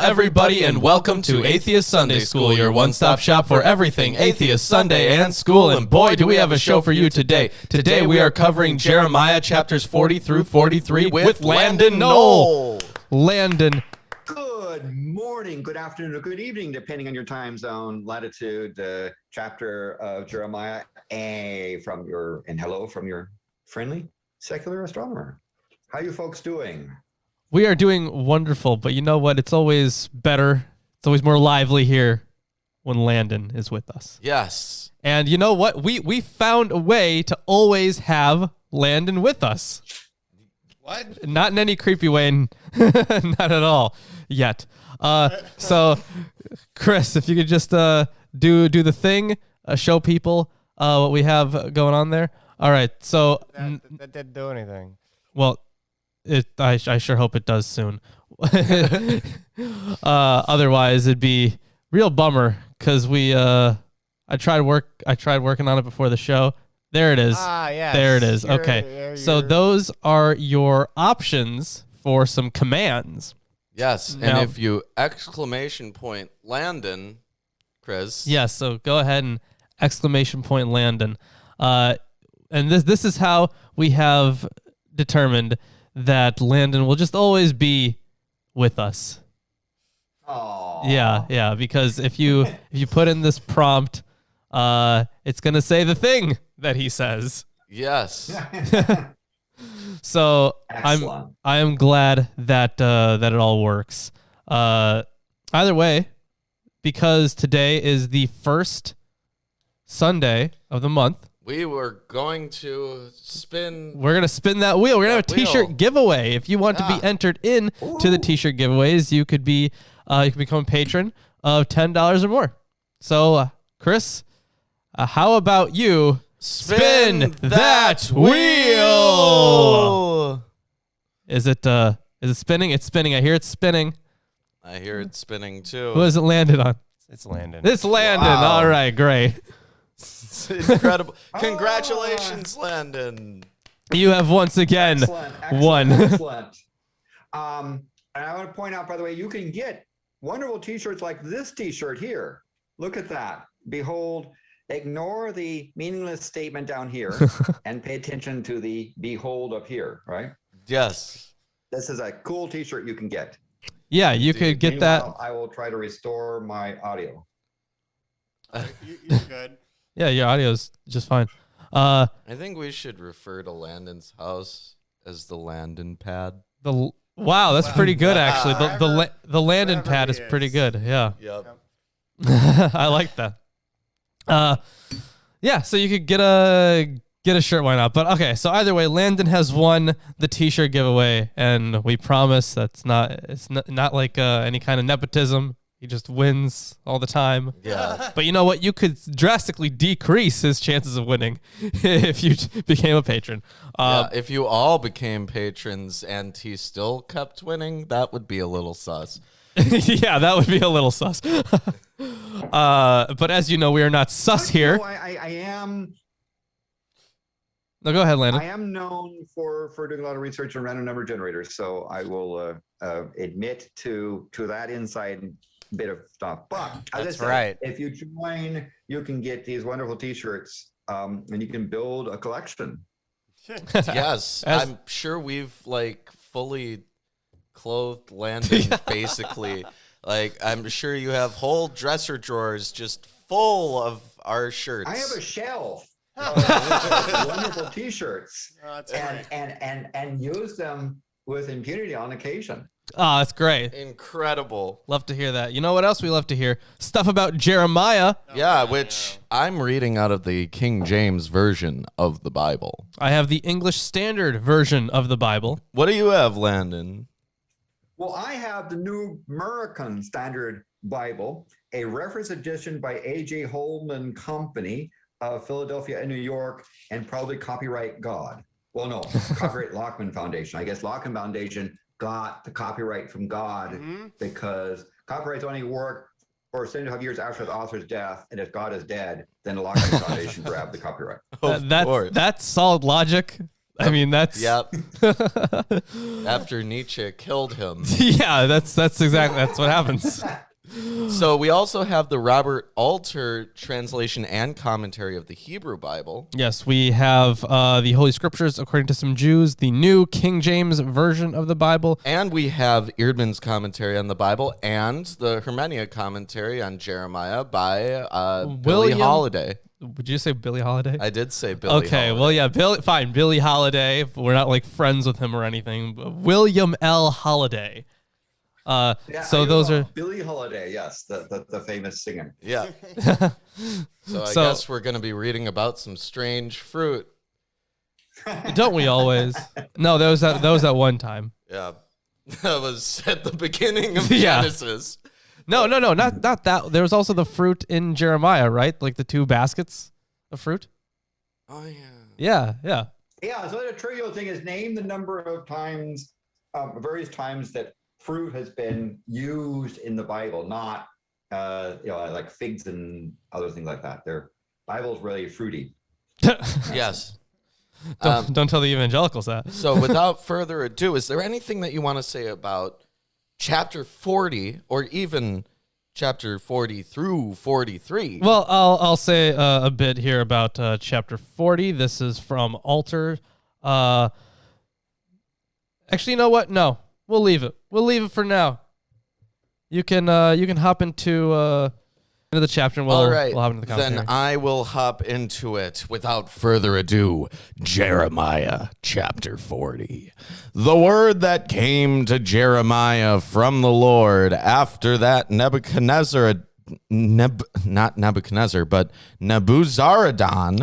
everybody, and welcome to Atheist Sunday School, your one-stop shop for everything Atheist Sunday and school. And boy, do we have a show for you today. Today we are covering Jeremiah chapters 40 through 43 with Landon Noll. Landon. Good morning, good afternoon, or good evening, depending on your time zone, latitude, chapter of Jeremiah, hello from your friendly secular astronomer. How you folks doing? We are doing wonderful, but you know what? It's always better. It's always more lively here when Landon is with us. Yes. And you know what? We found a way to always have Landon with us. What? Not in any creepy way, not at all yet. So, Chris, if you could just do the thing, show people what we have going on there. All right. So that didn't do anything. Well, I sure hope it does soon. Otherwise, it'd be real bummer because I tried working on it before the show. There it is. Yeah. There it is. Okay. So those are your options for some commands. Yes. Now, and if you exclamation point Landon, Chris. Yes. So go ahead and exclamation point Landon. And this is how we have determined that Landon will just always be with us. Oh. Yeah. Because if you put in this prompt, it's gonna say the thing that he says. Yes. So Excellent. I am glad that it all works. Either way, because today is the first Sunday of the month. We were going to spin. We're gonna spin that wheel. We're gonna have a T-shirt giveaway. If you want to be entered in to the T-shirt giveaways, you could become a patron of $10 or more. So, Chris, how about you spin that wheel? Is it spinning? It's spinning. I hear it's spinning. I hear it spinning too. Who has it landed on? It's Landon. It's Landon. Wow. All right, great. It's incredible. Congratulations, Landon. You have once again won. Excellent. And I want to point out, by the way, you can get wonderful T-shirts like this T-shirt here. Look at that. Behold, ignore the meaningless statement down here and pay attention to the behold up here, right? Yes. This is a cool T-shirt you can get. Yeah, you could get that. Meanwhile, I will try to restore my audio. You're good. Yeah, your audio's just fine. I think we should refer to Landon's house as the Landon pad. Wow, that's pretty good actually. The Landon pad is pretty good. Yeah. Yep. I like that. Yeah, so you could get a shirt, why not? But okay, so either way, Landon has won the T-shirt giveaway, and we promise it's not like any kind of nepotism. He just wins all the time. Yeah. But you know what? You could drastically decrease his chances of winning if you became a patron. Yeah, if you all became patrons and he still kept winning, that would be a little sus. Yeah, that would be a little sus. But as you know, we are not sus here. I am. No, go ahead, Landon. I am known for doing a lot of research on random number generators, so I will admit to that inside bit of stuff. But as That's I said, right. if you join, you can get these wonderful T-shirts, and you can build a collection. Yes. I'm sure we've fully clothed Landon basically. I'm sure you have whole dresser drawers just full of our shirts. I have a shelf of wonderful T-shirts, and use them with impunity on occasion. Oh, that's great. Incredible. Love to hear that. You know what else we love to hear? Stuff about Jeremiah. Which I'm reading out of the King James version of the Bible. I have the English Standard version of the Bible. What do you have, Landon? Well, I have the New American Standard Bible, a reference edition by A.J. Holman Company of Philadelphia and New York, and probably copyright God. Well, no, copyright Lockman Foundation. I guess Lockman Foundation got the copyright from God because copyrights only work for 75 years after the author's death, and if God is dead, then the Lockman Foundation grabbed the copyright. That's solid logic. I mean, that's Yep. After Nietzsche killed him. yeah, that's what happens. So we also have the Robert Alter translation and commentary of the Hebrew Bible. Yes, we have the Holy Scriptures according to some Jews, the New King James Version of the Bible. And we have Eerdman's commentary on the Bible and the Hermenia commentary on Jeremiah by Billy Holiday. Would you say Billy Holiday? I did say Billy Okay, Holiday. well, yeah, Billy Holiday. We're not like friends with him or anything. But William L. Holiday. So those are Billie Holiday, yes, the famous singer. Yeah. So I guess we're going to be reading about some strange fruit. Don't we always? No, that was that one time. Yeah. That was at the beginning of Yeah. Genesis. No, not that. There was also the fruit in Jeremiah, right? Like the 2 baskets of fruit. Oh, yeah. Yeah. Yeah, so the trivial thing is name the number of times, various times that fruit has been used in the Bible, not like figs and other things like that. Their Bible's really fruity. Yes. Don't tell the evangelicals that. So without further ado, is there anything that you want to say about chapter 40 or even chapter 40 through 43? Well, I'll say a bit here about chapter 40. This is from Alter. Actually, you know what? No, we'll leave it. We'll leave it for now. You can hop into the chapter and All right, we'll hop into the commentary. then I will hop into it without further ado. Jeremiah chapter 40. The word that came to Jeremiah from the Lord after that Nebuzaradan.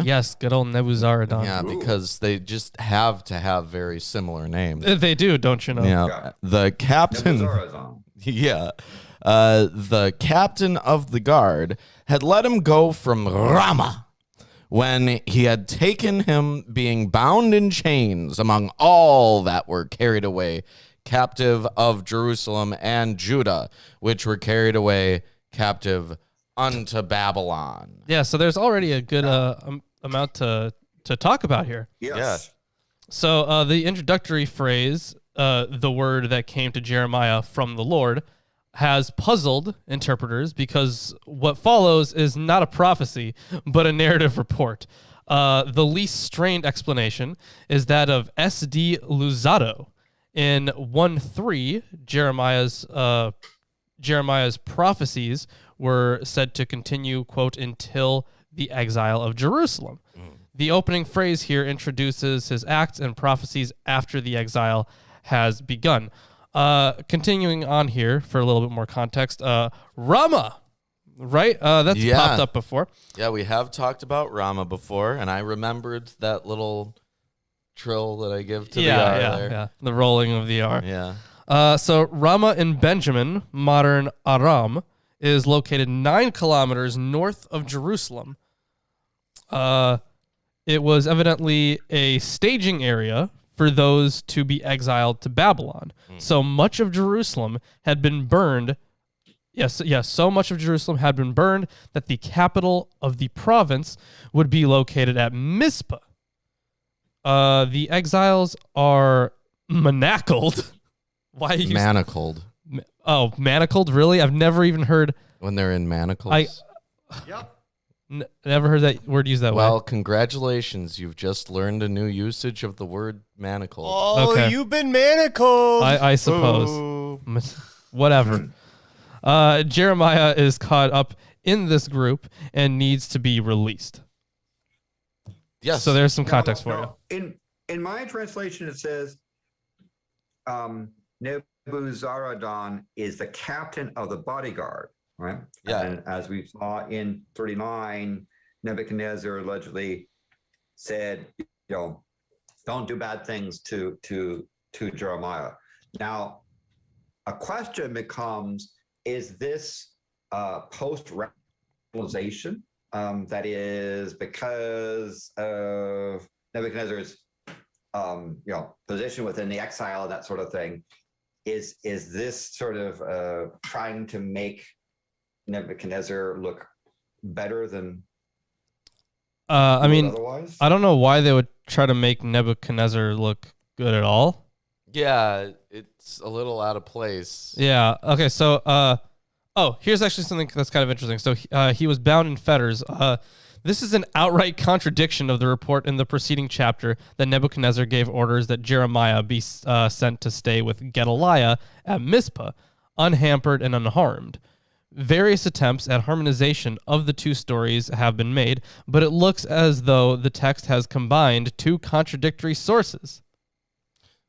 Yes, good old Nebuzaradan. Yeah, because they just have to have very similar names. They do, don't you know? Yeah, the captain. Nebuzaradan. Yeah. The captain of the guard had let him go from Ramah when he had taken him being bound in chains among all that were carried away captive of Jerusalem and Judah, which were carried away captive unto Babylon. Yeah, so there's already a good amount to talk about here. Yes. Yeah. So the introductory phrase, the word that came to Jeremiah from the Lord, has puzzled interpreters because what follows is not a prophecy, but a narrative report. The least strained explanation is that of S.D. Luzzatto. In 1:3, Jeremiah's prophecies were said to continue, quote, until the exile of Jerusalem. The opening phrase here introduces his acts and prophecies after the exile has begun. Continuing on here for a little bit more context, Ramah, right? That's popped up before. Yeah, we have talked about Ramah before, and I remembered that little trill that I give to the R there. Yeah, the rolling of the R. Yeah. So Ramah in Benjamin, modern Aram, is located 9 kilometers north of Jerusalem. It was evidently a staging area for those to be exiled to Babylon. So much of Jerusalem had been burned. Yes, so much of Jerusalem had been burned that the capital of the province would be located at Mizpah. The exiles are manacled. Why? Manacled. Oh, manacled? Really? I've never even heard. When they're in manacles. Yep. Never heard that word used that way. Well, congratulations. You've just learned a new usage of the word manacled. Oh, Okay. you've been manacled. I suppose. Ooh. Whatever. Jeremiah is caught up in this group and needs to be released. Yes. So there's some context for you. In my translation, it says Nebuzaradan is the captain of the bodyguard, right? Yeah. And as we saw in 39, Nebuchadnezzar allegedly said, don't do bad things to Jeremiah. Now, a question becomes, is this post-rationalization? That is because of Nebuchadnezzar's position within the exile and that sort of thing. Is this sort of trying to make Nebuchadnezzar look better than I mean, otherwise? I don't know why they would try to make Nebuchadnezzar look good at all. Yeah, it's a little out of place. Yeah. Okay. So, here's actually something that's kind of interesting. So, he was bound in fetters. This is an outright contradiction of the report in the preceding chapter that Nebuchadnezzar gave orders that Jeremiah be sent to stay with Gedaliah at Mizpah, unhampered and unharmed. Various attempts at harmonization of the two stories have been made, but it looks as though the text has combined two contradictory sources.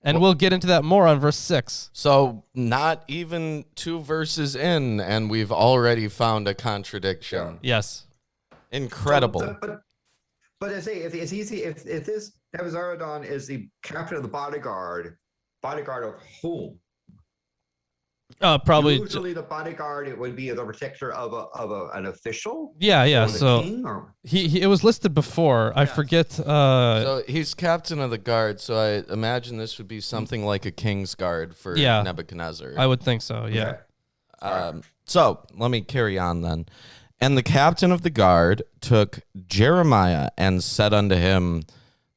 And we'll get into that more on verse 6. So not even 2 verses in, and we've already found a contradiction. Yes. Incredible. But I say, if it's easy, if this Nebuzaradan is the captain of the bodyguard of whom? Probably. Usually the bodyguard, it would be the protector of an official. Yeah. Or the So king, or? he it was listed before. I forget. So he's captain of the guard. So I imagine this would be something like a king's guard for Nebuchadnezzar. I would think so. Yeah. Okay. So let me carry on then. And the captain of the guard took Jeremiah and said unto him,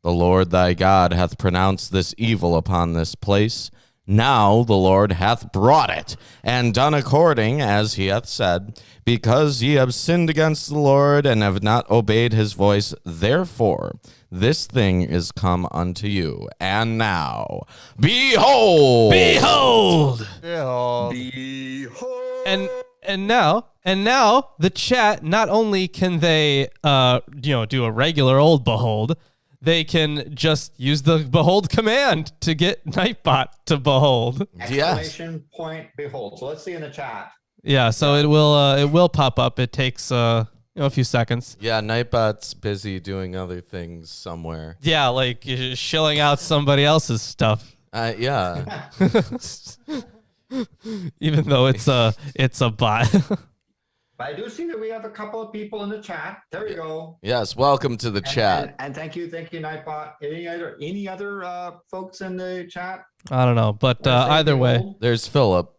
The Lord thy God hath pronounced this evil upon this place. Now the Lord hath brought it, and done according as he hath said, because ye have sinned against the Lord, and have not obeyed his voice. Therefore this thing is come unto you. And now, behold! Behold! Behold. And now the chat, not only can they do a regular old behold, they can just use the behold command to get Nightbot to behold. Exclamation point behold. So let's see in the chat. Yeah, so it will pop up. It takes a few seconds. Yeah, Nightbot's busy doing other things somewhere. Yeah, like shilling out somebody else's stuff. Yeah. Even though it's a bot. But I do see that we have a couple of people in the chat. There we go. Yes, welcome to the chat. And thank you, Nightbot. Any other folks in the chat? I don't know, but either way, There's Philip.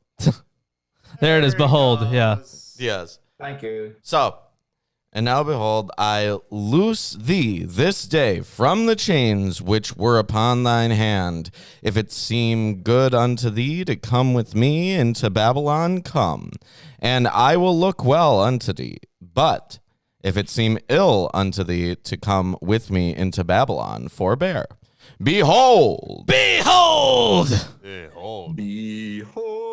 there it is. Behold, yeah. Yes. Thank you. So, and now behold, I loose thee this day from the chains which were upon thine hand. If it seem good unto thee to come with me into Babylon, come, and I will look well unto thee. But if it seem ill unto thee to come with me into Babylon, forbear. Behold! Behold! Behold. Behold.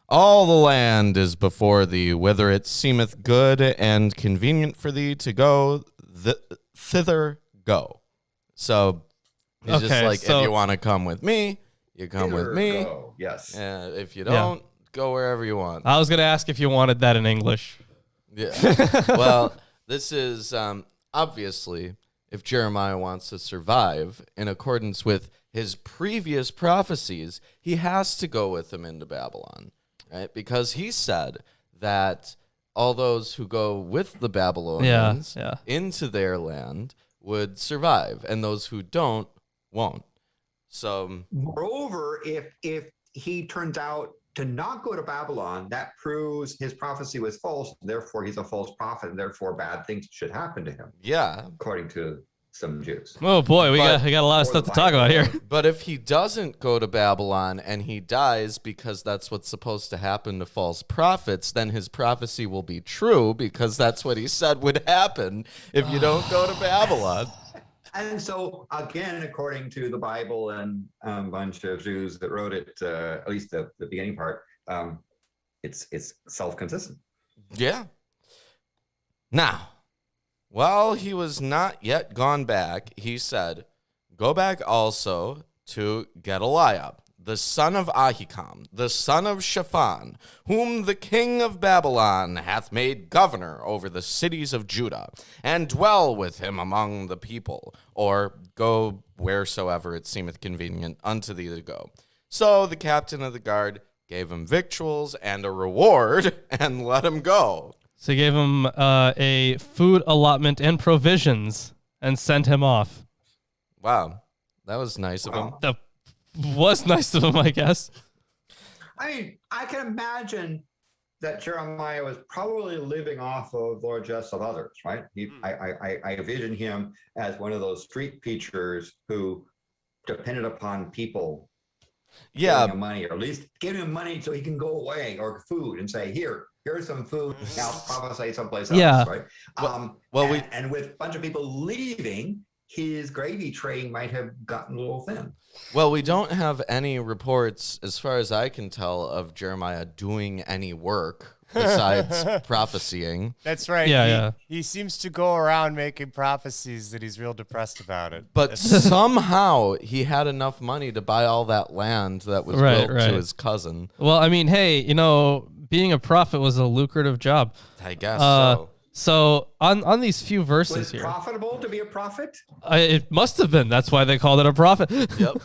All the land is before thee, whither it seemeth good and convenient for thee to go, thither go. So he's just like, if you want to come with me, you come with me. Go. Yes. If you don't, go wherever you want. I was gonna ask if you wanted that in English. Yeah. Well, this is obviously, if Jeremiah wants to survive in accordance with his previous prophecies, he has to go with him into Babylon. Right? Because he said that all those who go with the Babylonians into their land would survive, and those who don't won't. So, moreover, if he turns out to not go to Babylon, that proves his prophecy was false. Therefore, he's a false prophet, and therefore bad things should happen to him. Yeah, according to some Jews. Oh boy, we got a lot of stuff to talk about here. But if he doesn't go to Babylon and he dies because that's what's supposed to happen to false prophets, then his prophecy will be true because that's what he said would happen if you don't go to Babylon. And so, again, according to the Bible and a bunch of Jews that wrote it, at least the beginning part, it's self-consistent. Yeah. Now, while he was not yet gone back, he said, Go back also to Gedaliah, the son of Ahikam, the son of Shaphan, whom the king of Babylon hath made governor over the cities of Judah, and dwell with him among the people, or go wheresoever it seemeth convenient unto thee to go. So the captain of the guard gave him victuals and a reward, and let him go. So he gave him a food allotment and provisions and sent him off. Wow, that was nice of him. That was nice of him, I guess. I mean, I can imagine that Jeremiah was probably living off of largesse of others, right? I envision him as one of those street preachers who depended upon people giving him money, or at least giving him money so he can go away, or food, and say, here's some food, now prophesy someplace else, right? And with a bunch of people leaving, his gravy train might have gotten a little thin. Well, we don't have any reports, as far as I can tell, of Jeremiah doing any work besides prophesying. That's right. Yeah, he seems to go around making prophecies that he's real depressed about it. But somehow he had enough money to buy all that land that was built to his cousin. Well, I mean, hey, being a prophet was a lucrative job. I guess so. So on these few verses was it here, profitable to be a prophet? It must have been. That's why they called it a prophet. Yep.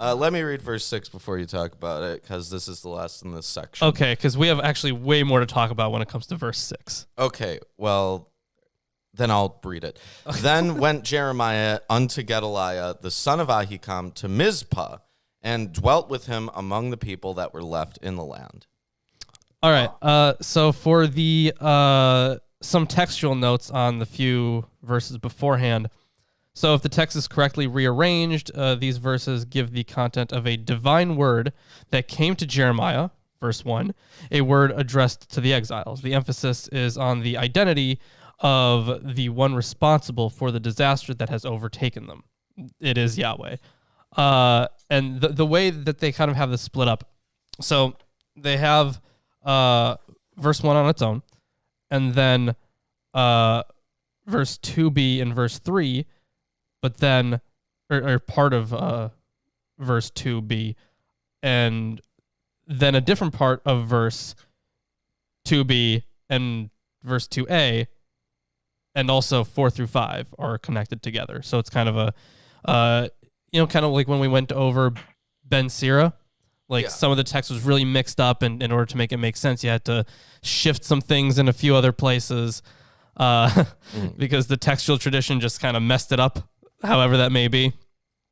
Let me read verse 6 before you talk about it, because this is the last in this section. Okay, because we have actually way more to talk about when it comes to verse 6. Okay, well, then I'll read it. Then went Jeremiah unto Gedaliah, the son of Ahikam, to Mizpah, and dwelt with him among the people that were left in the land. All right. So for the some textual notes on the few verses beforehand. So if the text is correctly rearranged, these verses give the content of a divine word that came to Jeremiah, verse 1, a word addressed to the exiles. The emphasis is on the identity of the one responsible for the disaster that has overtaken them. It is Yahweh. And the way that they kind of have this split up. So they have verse 1 on its own, and then verse 2b and verse 3, but then or part of verse 2b, and then a different part of verse 2b and verse 2a, and also 4 through 5 are connected together. So it's kind of a kind of like when we went over Ben Sira. Some of the text was really mixed up, and in order to make it make sense, you had to shift some things in a few other places because the textual tradition just kind of messed it up, however that may be.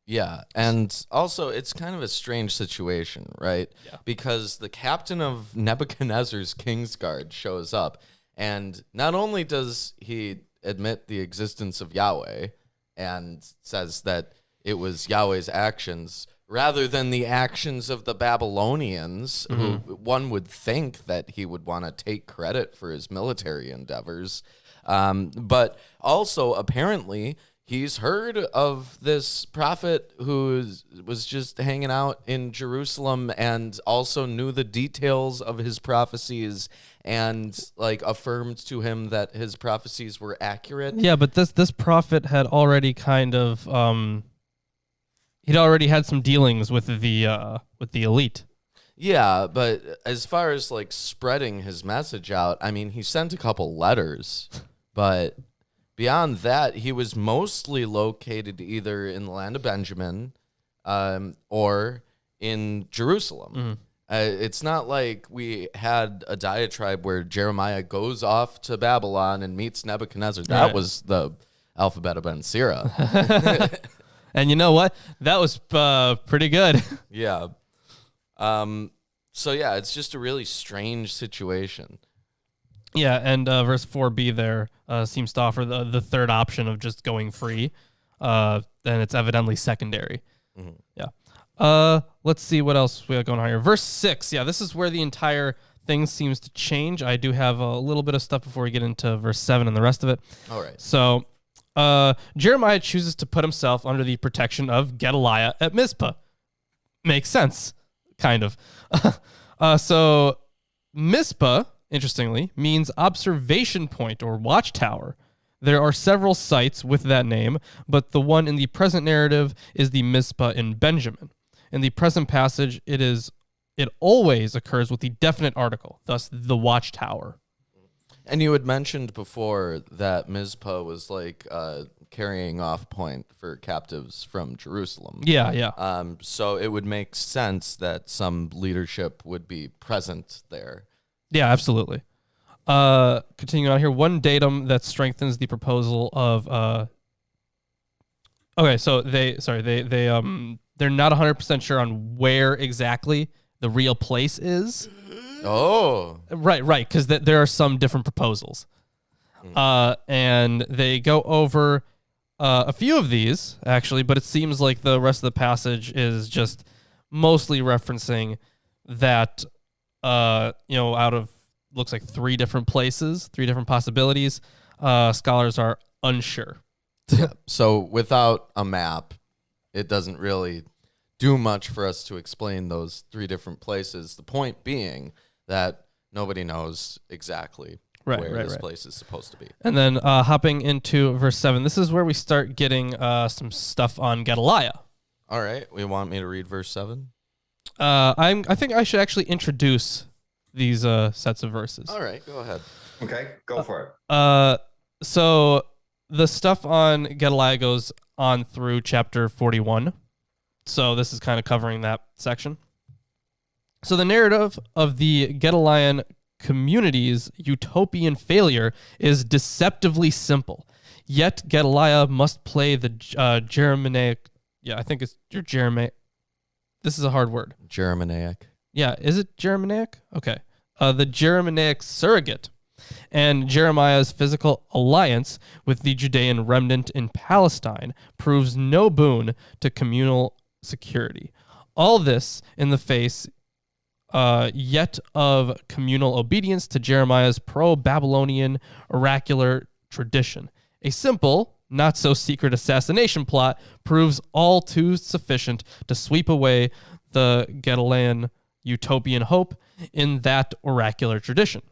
Yeah, and also it's kind of a strange situation, right? Yeah. Because the captain of Nebuchadnezzar's king's guard shows up, and not only does he admit the existence of Yahweh and says that it was Yahweh's actions rather than the actions of the Babylonians, who one would think that he would want to take credit for his military endeavors. But also, apparently, he's heard of this prophet who was just hanging out in Jerusalem and also knew the details of his prophecies and affirmed to him that his prophecies were accurate. Yeah, but this prophet had already kind of he'd already had some dealings with the elite. Yeah, but as far as spreading his message out, I mean, he sent a couple letters, but beyond that, he was mostly located either in the land of Benjamin or in Jerusalem. It's not like we had a diatribe where Jeremiah goes off to Babylon and meets Nebuchadnezzar. That was the alphabet of Ben Sira. And you know what? That was pretty good. Yeah. So, yeah, it's just a really strange situation. Yeah, and verse 4b there seems to offer the third option of just going free. And it's evidently secondary. Yeah. Let's see what else we got going on here. Verse 6. Yeah, this is where the entire thing seems to change. I do have a little bit of stuff before we get into verse 7 and the rest of it. All right. So Jeremiah chooses to put himself under the protection of Gedaliah at Mizpah. Makes sense, kind of. So Mizpah, interestingly, means observation point or watchtower. There are several sites with that name, but the one in the present narrative is the Mizpah in Benjamin. In the present passage, it always occurs with the definite article, thus the watchtower. And you had mentioned before that Mizpah was carrying off point for captives from Jerusalem. Yeah. So it would make sense that some leadership would be present there. Yeah, absolutely. Continuing on here, one datum that strengthens the proposal of okay, so they're not 100% sure on where exactly the real place is. Oh. Right, because there are some different proposals. And they go over a few of these, actually, but it seems like the rest of the passage is just mostly referencing that, out of, looks like 3 different places, 3 different possibilities, scholars are unsure. Yeah. So without a map, it doesn't really do much for us to explain those 3 different places. The point being that nobody knows exactly where this place is supposed to be. And then hopping into verse 7, this is where we start getting some stuff on Gedaliah. All right. We want me to read verse 7? I think I should actually introduce these sets of verses. All right. Go ahead. Okay, go for it. So the stuff on Gedaliah goes on through chapter 41. So this is kind of covering that section. So the narrative of the Gedaliah community's utopian failure is deceptively simple. Yet Gedaliah must play the Germanic. Yeah, I think it's your Germanic. This is a hard word. Germanic. Yeah, is it Germanic? Okay. The Germanic surrogate. And Jeremiah's physical alliance with the Judean remnant in Palestine proves no boon to communal security. All this in the face yet of communal obedience to Jeremiah's pro-Babylonian oracular tradition. A simple, not so secret assassination plot proves all too sufficient to sweep away the Gedaliah utopian hope in that oracular tradition.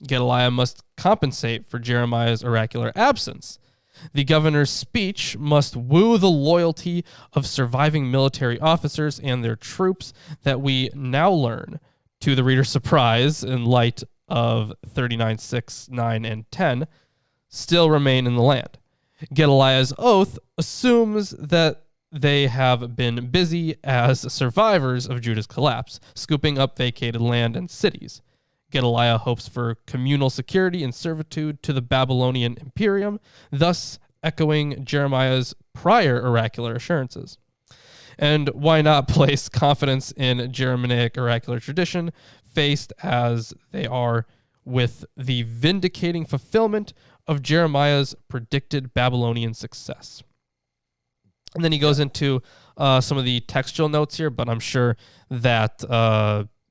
Gedaliah must compensate for Jeremiah's oracular absence. The governor's speech must woo the loyalty of surviving military officers and their troops that we now learn, to the reader's surprise, in light of 39:6, 9, and 10, still remain in the land. Gedaliah's oath assumes that they have been busy as survivors of Judah's collapse, scooping up vacated land and cities. Gedaliah hopes for communal security and servitude to the Babylonian Imperium, thus echoing Jeremiah's prior oracular assurances. And why not place confidence in Germanic oracular tradition, faced as they are with the vindicating fulfillment of Jeremiah's predicted Babylonian success? And then he goes into some of the textual notes here, but I'm sure that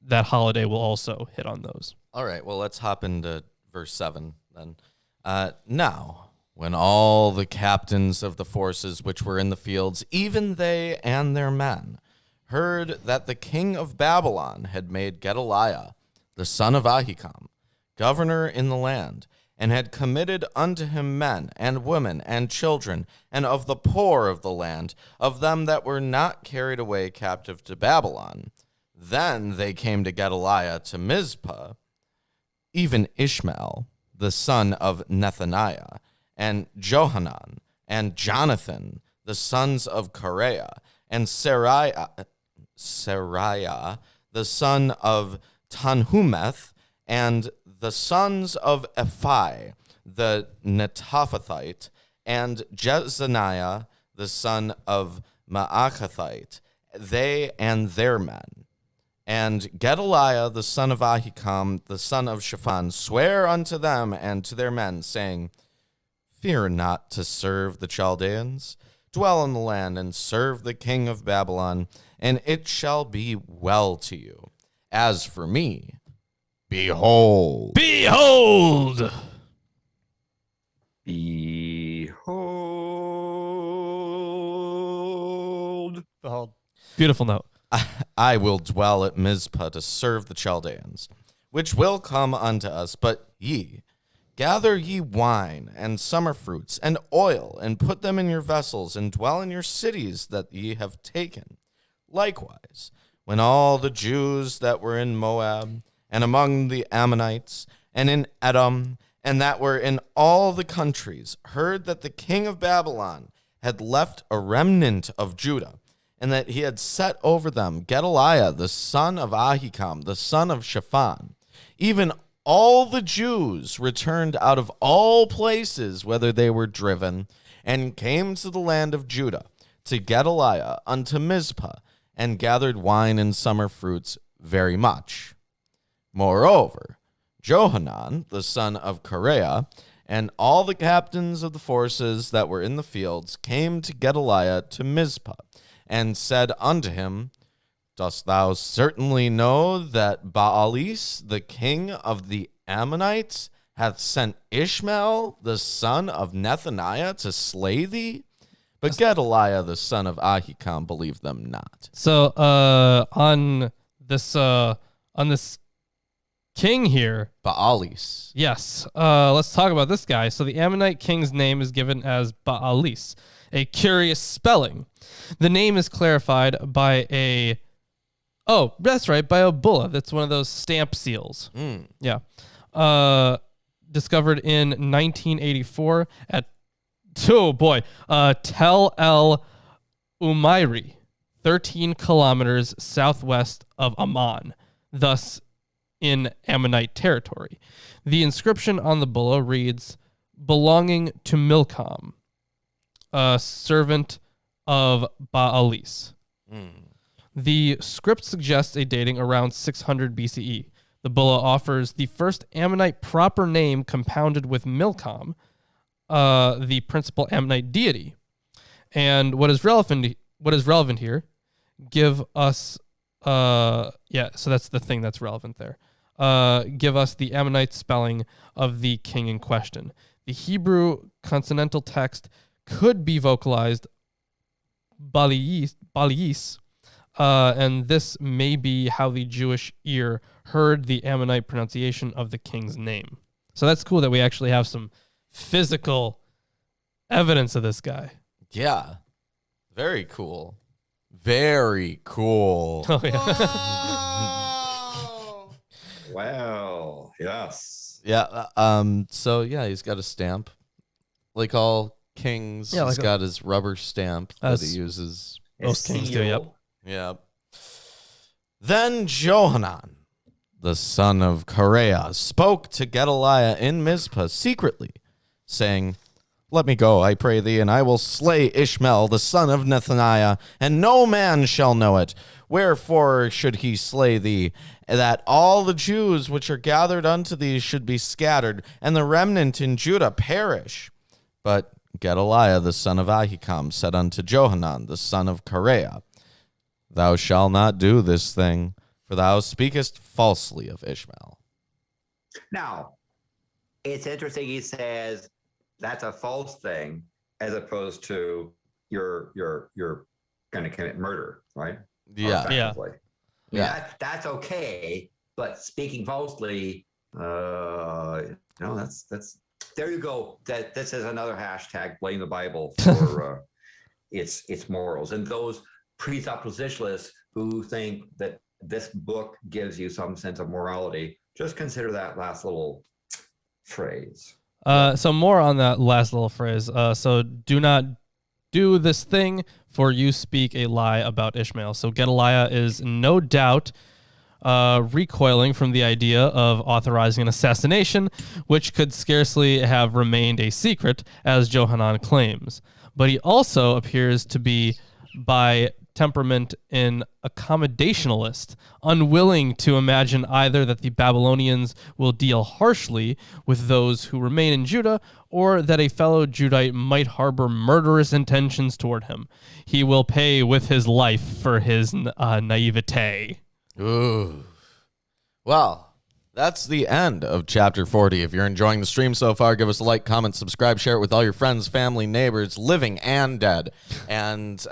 that holiday will also hit on those. All right, well, let's hop into verse 7 then. Now, when all the captains of the forces which were in the fields, even they and their men, heard that the king of Babylon had made Gedaliah, the son of Ahikam, governor in the land, and had committed unto him men and women and children, and of the poor of the land, of them that were not carried away captive to Babylon, then they came to Gedaliah to Mizpah, even Ishmael, the son of Nethaniah, and Johanan, and Jonathan, the sons of Kareah, and Seraiah, the son of Tanhumeth, and the sons of Ephai, the Netophathite, and Jezaniah, the son of Maachathite, they and their men. And Gedaliah, the son of Ahikam, the son of Shaphan, swear unto them and to their men, saying, Fear not to serve the Chaldeans. Dwell in the land and serve the king of Babylon, and it shall be well to you. As for me, behold. Behold! Behold. Beautiful note. I will dwell at Mizpah to serve the Chaldeans, which will come unto us. But ye, gather ye wine and summer fruits and oil, and put them in your vessels, and dwell in your cities that ye have taken. Likewise, when all the Jews that were in Moab, and among the Ammonites, and in Edom, and that were in all the countries, heard that the king of Babylon had left a remnant of Judah, and that he had set over them Gedaliah, the son of Ahikam, the son of Shaphan. Even all the Jews returned out of all places, whither they were driven, and came to the land of Judah, to Gedaliah unto Mizpah, and gathered wine and summer fruits, very much. Moreover, Johanan, the son of Kareah, and all the captains of the forces that were in the fields came to Gedaliah to Mizpah, and said unto him, Dost thou certainly know that Baalis, the king of the Ammonites, hath sent Ishmael, the son of Nethaniah, to slay thee? But Gedaliah, the son of Ahikam, believed them not. So on this king here, Baalis. yes, let's talk about this guy. So the Ammonite king's name is given as Baalis, a curious spelling. The name is clarified by a bulla. That's one of those stamp seals. Yeah. Discovered in 1984 at Tel El Umairi, 13 kilometers southwest of Amman, thus in Ammonite territory. The inscription on the bulla reads, belonging to Milcom, a servant of Baalis. The script suggests a dating around 600 BCE. The bulla offers the first Ammonite proper name compounded with Milcom, the principal Ammonite deity. And what is relevant here, give us, so that's the thing that's relevant there. Give us the Ammonite spelling of the king in question. The Hebrew consonantal text could be vocalized Baliis, and this may be how the Jewish ear heard the Ammonite pronunciation of the king's name. So that's cool that we actually have some physical evidence of this guy. Yeah. Very cool. Very cool. Oh, yeah. Wow. Yes. Yeah. So yeah, he's got a stamp, like all kings. Yeah, he's like got his rubber stamp that he uses. Most kings do. Yep. Yeah. Then Johanan, the son of Kareah, spoke to Gedaliah in Mizpah secretly, saying, Let me go, I pray thee, and I will slay Ishmael, the son of Nethaniah, and no man shall know it. Wherefore should he slay thee, that all the Jews which are gathered unto thee should be scattered, and the remnant in Judah perish? But Gedaliah, the son of Ahikam, said unto Johanan, the son of Kareah, Thou shalt not do this thing, for thou speakest falsely of Ishmael. Now, it's interesting. He says that's a false thing, as opposed to you're going to commit murder, right? Yeah. Yeah. That's okay, but speaking falsely, that's there you go. That this is another hashtag. Blame the Bible for its morals, and those presuppositionists who think that this book gives you some sense of morality, just consider that last little phrase. So more on that last little phrase. So do not do this thing, for you speak a lie about Ishmael. So Gedaliah is no doubt recoiling from the idea of authorizing an assassination, which could scarcely have remained a secret, as Johanan claims. But he also appears to be, by temperament, an accommodationalist, unwilling to imagine either that the Babylonians will deal harshly with those who remain in Judah, or that a fellow Judite might harbor murderous intentions toward him. He will pay with his life for his naivete. Ooh. Well, that's the end of chapter 40. If you're enjoying the stream so far, give us a like, comment, subscribe, share it with all your friends, family, neighbors, living and dead. And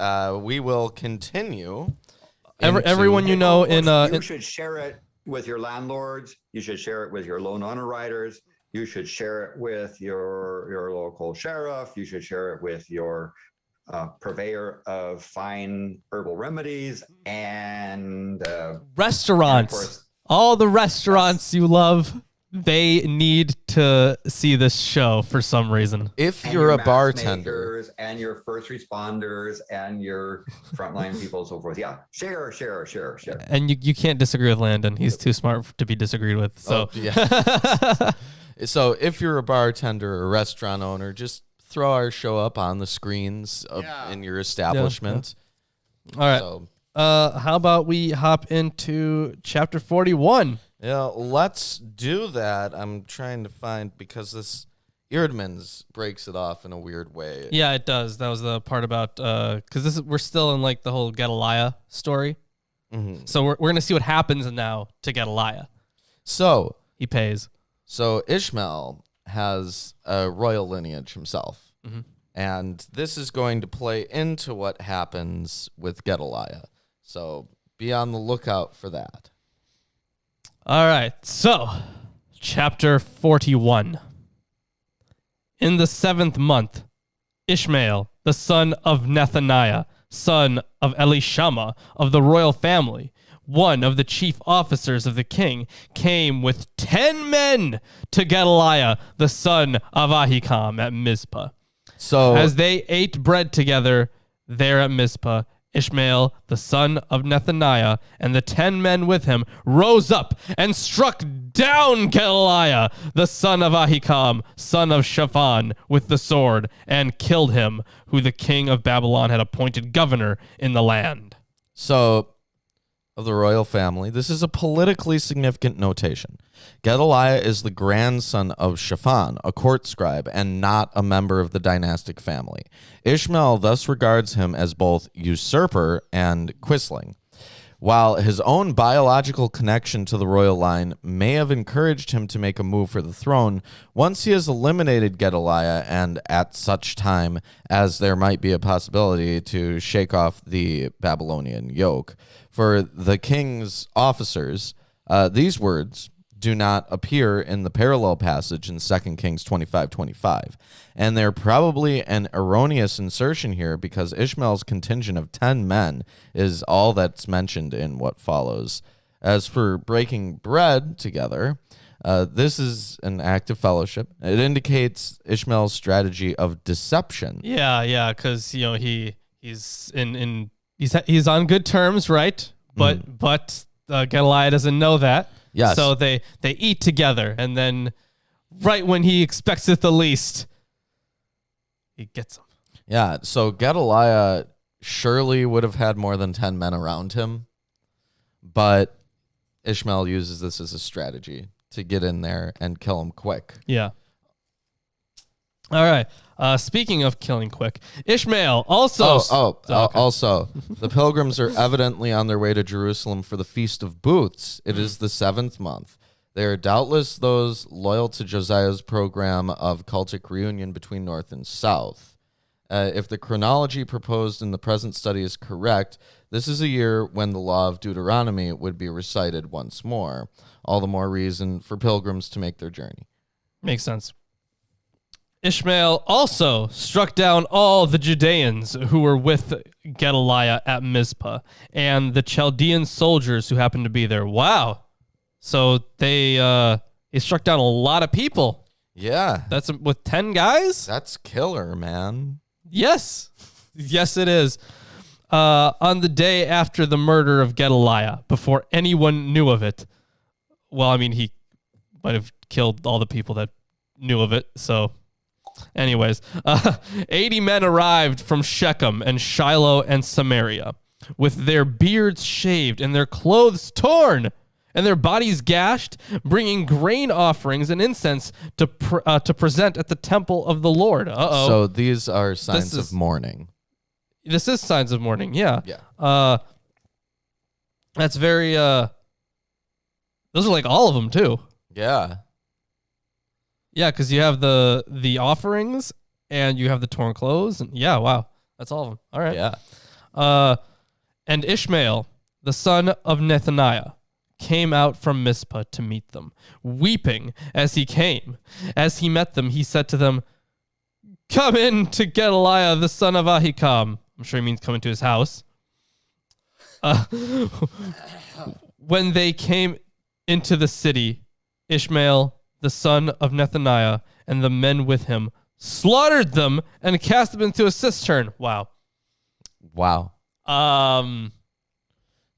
we will continue. Everyone you know you should share it with your landlords. You should share it with your loan underwriters. You should share it with your local sheriff. You should share it with your purveyor of fine herbal remedies and restaurants. And of course, all the restaurants you love, they need to see this show for some reason. If you're a bartender and your first responders and your frontline people and so forth. Yeah. Share. And you can't disagree with Landon. He's too smart to be disagreed with. So yeah. So if you're a bartender or a restaurant owner, just throw our show up on the screens in your establishment. Yeah. All right. So, How about we hop into chapter 41? Yeah, let's do that. I'm trying to find, because this Eerdmans breaks it off in a weird way. Yeah, it does. That was the part about because we're still in like the whole Gedaliah story. Mm-hmm. So we're gonna see what happens now to Gedaliah. So he pays. So Ishmael has a royal lineage himself, and this is going to play into what happens with Gedaliah. So be on the lookout for that. All right, so chapter 41. In the 7th month, Ishmael, the son of Nethaniah, son of Elishama of the royal family, one of the chief officers of the king, came with 10 men to Gedaliah, the son of Ahikam, at Mizpah. So as they ate bread together there at Mizpah, Ishmael, the son of Nethaniah, and the 10 men with him rose up and struck down Gedaliah, the son of Ahikam, son of Shaphan, with the sword, and killed him, who the king of Babylon had appointed governor in the land. So, of the royal family, this is a politically significant notation. Gedaliah is the grandson of Shaphan, a court scribe, and not a member of the dynastic family. Ishmael thus regards him as both usurper and quisling. While his own biological connection to the royal line may have encouraged him to make a move for the throne, once he has eliminated Gedaliah, and at such time as there might be a possibility to shake off the Babylonian yoke, for the king's officers, these words do not appear in the parallel passage in 2 Kings 25:25. And they're probably an erroneous insertion here, because Ishmael's contingent of 10 men is all that's mentioned in what follows. As for breaking bread together, this is an act of fellowship. It indicates Ishmael's strategy of deception. Yeah, because he's he's on good terms, right? But Gedaliah doesn't know that. Yes. So they eat together, and then right when he expects it the least, he gets them. Yeah, so Gedaliah surely would have had more than 10 men around him, but Ishmael uses this as a strategy to get in there and kill him quick. Yeah. All right. Speaking of killing quick, Ishmael also... Also, the pilgrims are evidently on their way to Jerusalem for the Feast of Booths. It is the 7th month. They are doubtless those loyal to Josiah's program of cultic reunion between North and South. If the chronology proposed in the present study is correct, this is a year when the law of Deuteronomy would be recited once more. All the more reason for pilgrims to make their journey. Makes sense. Ishmael also struck down all the Judeans who were with Gedaliah at Mizpah, and the Chaldean soldiers who happened to be there. Wow. So they struck down a lot of people. Yeah. That's with 10 guys? That's killer, man. Yes. Yes, it is. On the day after the murder of Gedaliah, before anyone knew of it. Well, I mean, he might have killed all the people that knew of it, so... Anyways, 80 men arrived from Shechem and Shiloh and Samaria, with their beards shaved and their clothes torn and their bodies gashed, bringing grain offerings and incense to present at the temple of the Lord. Uh-oh. So these are signs of mourning. This is signs of mourning, yeah. Yeah. That's very... those are like all of them, too. Yeah. Yeah, because you have the offerings and you have the torn clothes. And yeah, wow. That's all of them. All right. Yeah. And Ishmael, the son of Nethaniah, came out from Mizpah to meet them, weeping as he came. As he met them, he said to them, "Come in to Gedaliah, the son of Ahikam." I'm sure he means come into his house. When they came into the city, Ishmael, the son of Nethaniah, and the men with him slaughtered them and cast them into a cistern. Wow.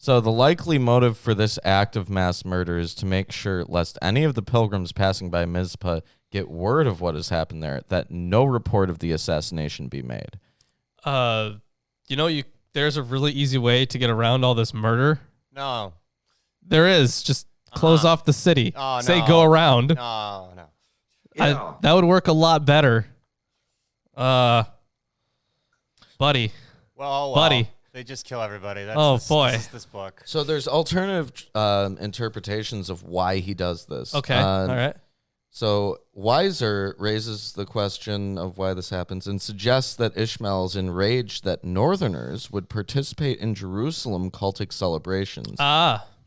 So the likely motive for this act of mass murder is to make sure, lest any of the pilgrims passing by Mizpah get word of what has happened there, that no report of the assassination be made. You there's a really easy way to get around all this murder? No. There is. Just close off the city. Oh, Say no. go around. No. That would work a lot better. Buddy. Buddy. They just kill everybody. Boy. This is this book. So there's alternative interpretations of why he does this. Okay. All right. So Weiser raises the question of why this happens and suggests that Ishmael is enraged that northerners would participate in Jerusalem cultic celebrations.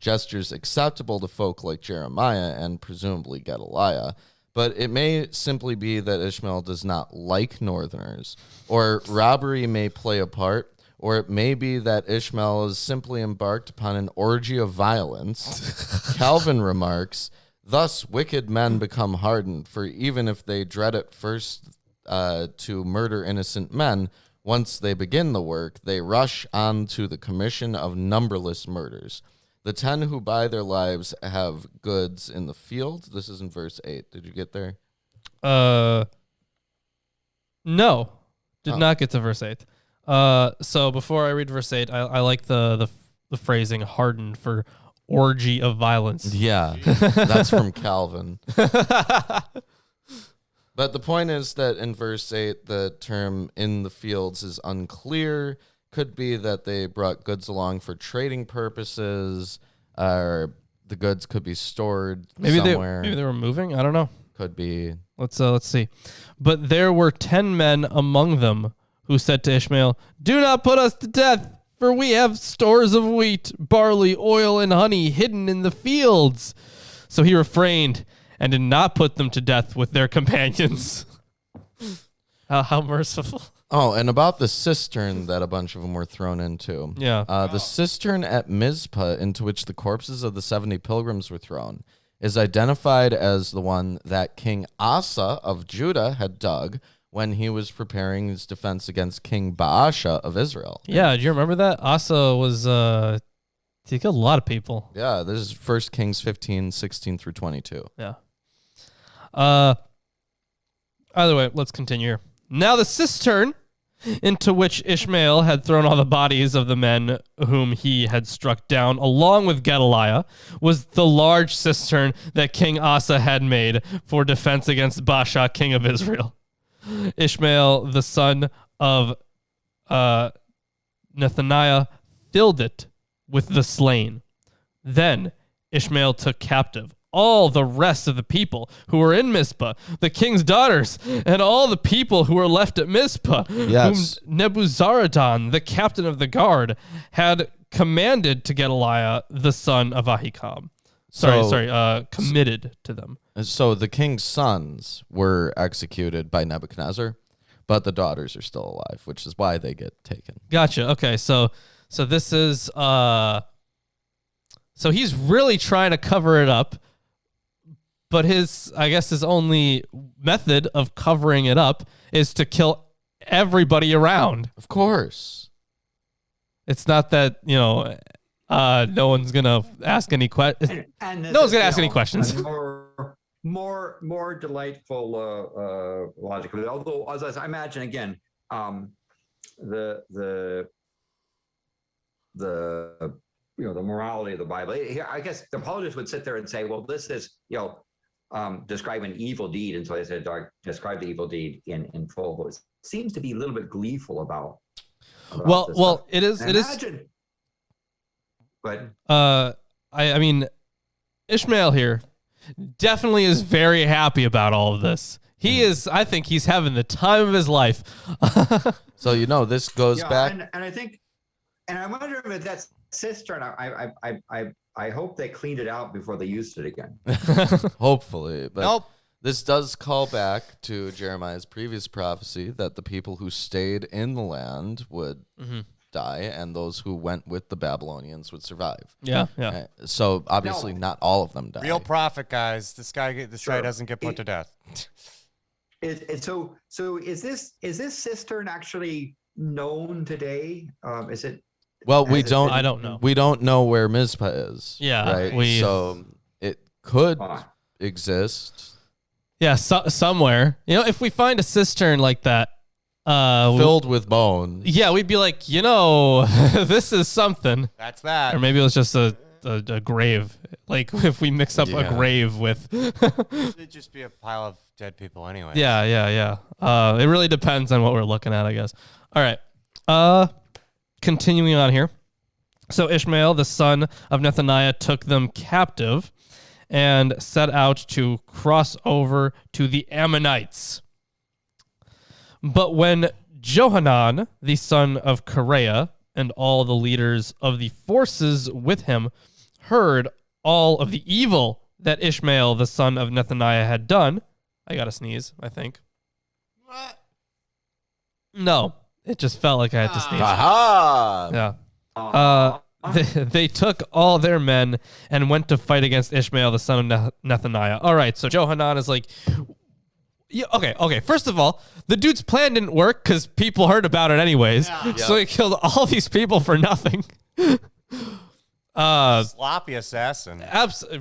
Gestures acceptable to folk like Jeremiah and presumably Gedaliah. But it may simply be that Ishmael does not like northerners, or robbery may play a part, or it may be that Ishmael is simply embarked upon an orgy of violence. Calvin remarks, thus wicked men become hardened, for even if they dread at first to murder innocent men, once they begin the work, they rush on to the commission of numberless murders. The 10 who buy their lives have goods in the field. This is in verse 8. Did you get there? No. Did not get to verse 8. So before I read verse 8, I like the phrasing hardened for orgy of violence. Yeah, that's from Calvin. But the point is that in verse 8, the term in the fields is unclear. Could be that they brought goods along for trading purposes, or the goods could be stored somewhere. Maybe they were moving. I don't know. Could be. Let's see. But there were 10 men among them who said to Ishmael, "Do not put us to death, for we have stores of wheat, barley, oil, and honey hidden in the fields." So he refrained and did not put them to death with their companions. How merciful. Oh, and about the cistern that a bunch of them were thrown into. Yeah. The cistern at Mizpah into which the corpses of the 70 pilgrims were thrown is identified as the one that King Asa of Judah had dug when he was preparing his defense against King Baasha of Israel. Yeah, do you remember that? Asa was, he killed a lot of people. Yeah, this is 1 Kings 15, 16 through 22. Yeah. Either way, let's continue here. Now the cistern into which Ishmael had thrown all the bodies of the men whom he had struck down, along with Gedaliah, was the large cistern that King Asa had made for defense against Baasha, king of Israel. Ishmael, the son of Nethaniah, filled it with the slain. Then Ishmael took captive all the rest of the people who were in Mizpah, the king's daughters, and all the people who were left at Mizpah, yes, whom Nebuzaradan, the captain of the guard, had commanded to Gedaliah, the son of Ahikam. Committed to them. So the king's sons were executed by Nebuchadnezzar, but the daughters are still alive, which is why they get taken. Gotcha. Okay, so this is so he's really trying to cover it up. But his only method of covering it up is to kill everybody around. Of course. It's not that, no one's going to ask any questions. No one's going to ask any questions. More delightful logically. Although, as I imagine, again, the morality of the Bible. I guess the apologists would sit there and say, well, this is, describe an evil deed. And so they said, describe the evil deed in full. But it seems to be a little bit gleeful about well, it is. But I mean, Ishmael here definitely is very happy about all of this. He is. I think he's having the time of his life. So this goes back, and I think, and I wonder if that cistern. I hope they cleaned it out before they used it again. Hopefully, but nope. This does call back to Jeremiah's previous prophecy that the people who stayed in the land would die, and those who went with the Babylonians would survive. Yeah. So obviously, not all of them die. Real prophet, guys. This guy doesn't get put to death. So is this cistern actually known today? Is it? Well, we don't. I don't know. We don't know where Mizpah is. Yeah, right. So it could exist. Yeah, somewhere. If we find a cistern like that filled with bones. Yeah, we'd be like, this is something. That's that. Or maybe it was just a grave. Like if we mix up a grave with. It'd just be a pile of dead people anyway. Yeah. It really depends on what we're looking at, I guess. All right. Continuing on here. So Ishmael, the son of Nethaniah, took them captive and set out to cross over to the Ammonites. But when Johanan, the son of Kareah, and all the leaders of the forces with him heard all of the evil that Ishmael, the son of Nethaniah, had done, I got to sneeze, I think. What? No, it just felt like I had to sneeze. Aha! Yeah. They took all their men and went to fight against Ishmael, the son of Nethaniah. All right, so Johanan is like, yeah, okay. First of all, the dude's plan didn't work because people heard about it anyways. Yeah. So he killed all these people for nothing. Sloppy assassin.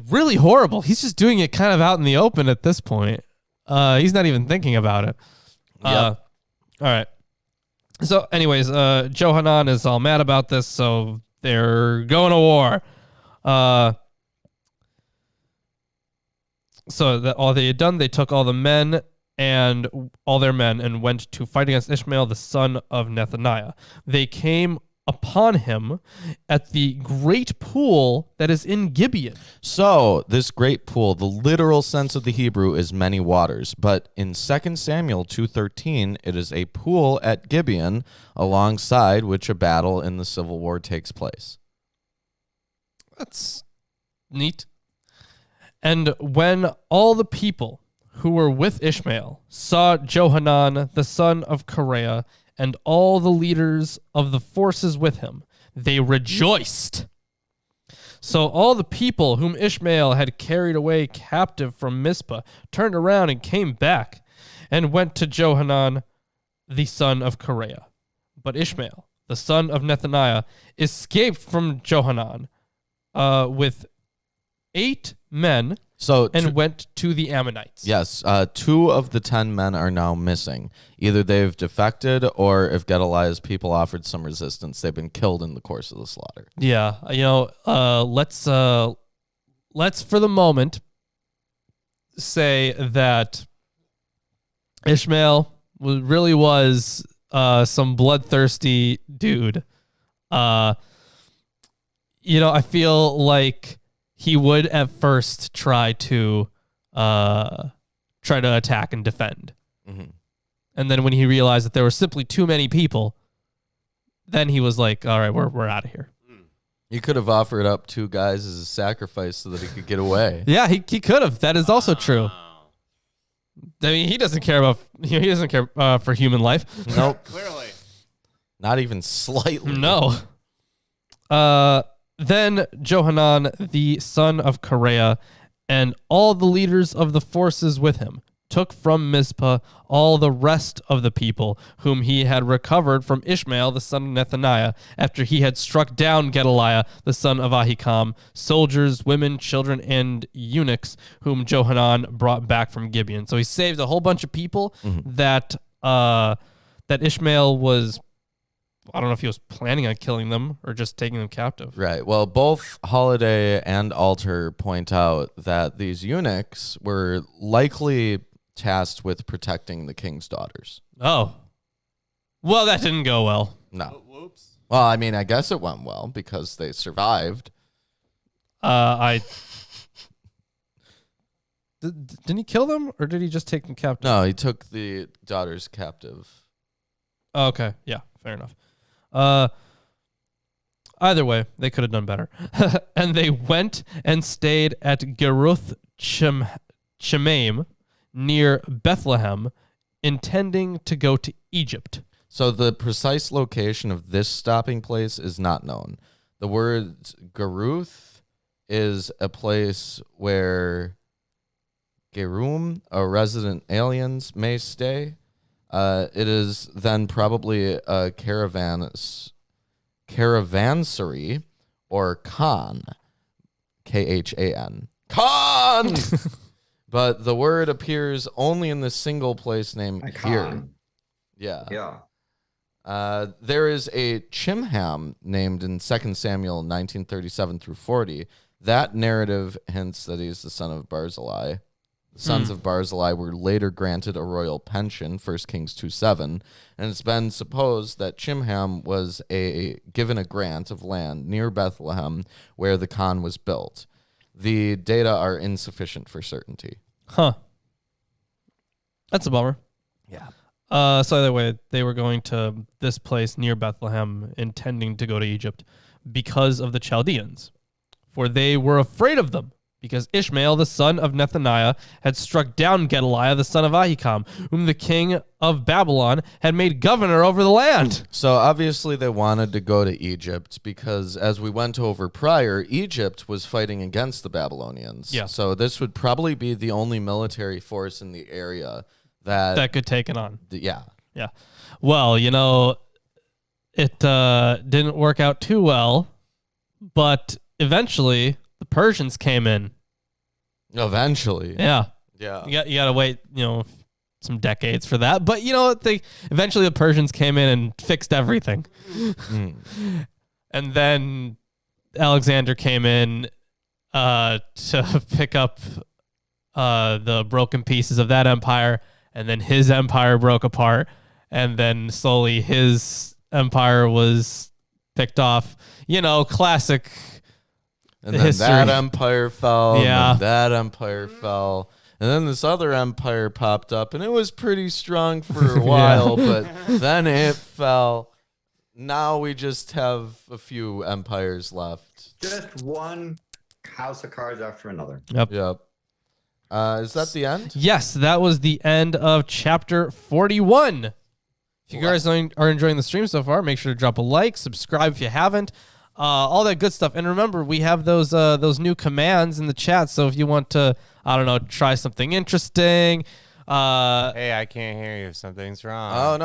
Really horrible. He's just doing it kind of out in the open at this point. He's not even thinking about it. All right. So anyways, Johanan is all mad about this, so they're going to war. So that all they had done, they took all their men and went to fight against Ishmael, the son of Nethaniah. They came upon him at the great pool that is in Gibeon. So this great pool, the literal sense of the Hebrew is many waters, but in 2 Samuel 2:13, it is a pool at Gibeon alongside which a battle in the Civil War takes place. That's neat. And when all the people who were with Ishmael saw Johanan, the son of Kareah, and all the leaders of the forces with him, they rejoiced. So all the people whom Ishmael had carried away captive from Mizpah turned around and came back and went to Johanan, the son of Kareah. But Ishmael, the son of Nethaniah, escaped from Johanan with 8 men and went to the Ammonites. Yes, 2 of the 10 men are now missing. Either they've defected, or if Gedaliah's people offered some resistance, they've been killed in the course of the slaughter. Yeah, let's for the moment say that Ishmael really was some bloodthirsty dude. I feel like he would at first try to attack and defend. Mm-hmm. And then when he realized that there were simply too many people, then he was like, all right, we're out of here. He could have offered up 2 guys as a sacrifice so that he could get away. Yeah, he could have. That is also true. I mean, he doesn't care for human life. Nope. Clearly. Not even slightly. No. Then Johanan, the son of Kareah, and all the leaders of the forces with him took from Mizpah all the rest of the people whom he had recovered from Ishmael, the son of Nethaniah, after he had struck down Gedaliah, the son of Ahikam, soldiers, women, children, and eunuchs, whom Johanan brought back from Gibeon. So he saved a whole bunch of people that Ishmael was, I don't know if he was planning on killing them or just taking them captive. Right. Well, both Holiday and Alter point out that these eunuchs were likely tasked with protecting the king's daughters. Oh. Well, that didn't go well. No. Whoops. Well, I mean, I guess it went well because they survived. Didn't he kill them or did he just take them captive? No, he took the daughters captive. Oh, okay. Yeah, fair enough. Either way, they could have done better. And they went and stayed at Geruth Shemaim near Bethlehem, intending to go to Egypt. So the precise location of this stopping place is not known. The word Geruth is a place where Gerum, or resident aliens, may stay. It is then probably a caravansary or Khan, Khan. Khan! But the word appears only in the single place name here. Yeah. Yeah. There is a Chimham named in 2 Samuel 1937 through 40. That narrative hints that he's the son of Barzillai. The sons of Barzillai were later granted a royal pension, 1 Kings 2:7, and it's been supposed that Chimham was given a grant of land near Bethlehem where the Khan was built. The data are insufficient for certainty. Huh. That's a bummer. Yeah. So either way, they were going to this place near Bethlehem, intending to go to Egypt because of the Chaldeans, for they were afraid of them, because Ishmael, the son of Nethaniah, had struck down Gedaliah, the son of Ahikam, whom the king of Babylon had made governor over the land. So obviously they wanted to go to Egypt because, as we went over prior, Egypt was fighting against the Babylonians. Yeah. So this would probably be the only military force in the area that could take it on. Yeah. Yeah. Well, it didn't work out too well, but eventually the Persians came in. Eventually. Yeah. Yeah. You got to wait, some decades for that. But eventually the Persians came in and fixed everything. And then Alexander came in to pick up the broken pieces of that empire, and then his empire broke apart, and then slowly his empire was picked off. Classic. And then history. that empire fell. Yeah. And then that empire fell. And then this other empire popped up, and it was pretty strong for a while, but then it fell. Now we just have a few empires left. Just one house of cards after another. Yep. Is that the end? Yes, that was the end of chapter 41. If you guys are enjoying the stream so far, make sure to drop a like, subscribe if you haven't. All that good stuff. And remember, we have those new commands in the chat. So if you want to, try something interesting. Hey, I can't hear you. Something's wrong. Oh,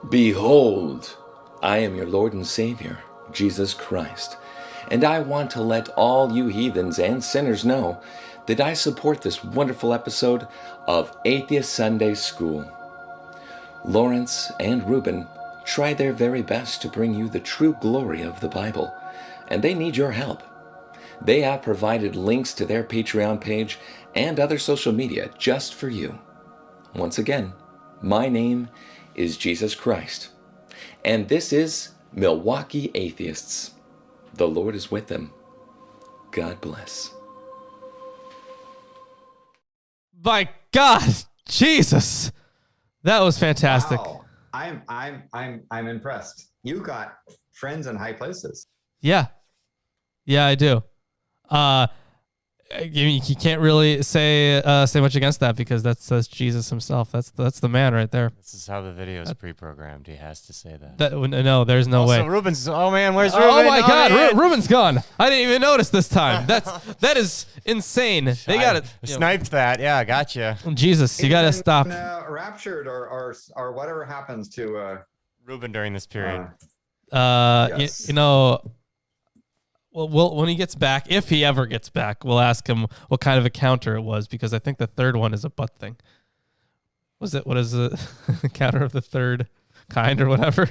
no. Behold, I am your Lord and Savior, Jesus Christ. And I want to let all you heathens and sinners know that I support this wonderful episode of Atheist Sunday School. Lawrence and Reuben try their very best to bring you the true glory of the Bible, and they need your help. They have provided links to their Patreon page and other social media just for you. Once again, my name is Jesus Christ, and this is Milwaukee Atheists. The Lord is with them. God bless. By God, Jesus. That was fantastic. Wow. I'm impressed. You got friends in high places. Yeah, I do. You can't really say much against that, because that's Jesus himself. That's the man right there. This is how the video is pre-programmed. He has to say that. No, there's no way. So Ruben's. Oh man, where's Ruben? Oh my God, man. Ruben's gone. I didn't even notice this time. That is insane. They got it. Sniped that. Yeah, gotcha. Jesus, you got to stop. Raptured or whatever happens to Ruben during this period. Yes. Well, when he gets back, if he ever gets back, we'll ask him what kind of a counter it was, because I think the third one is a butt thing. What is the counter of the third kind or whatever?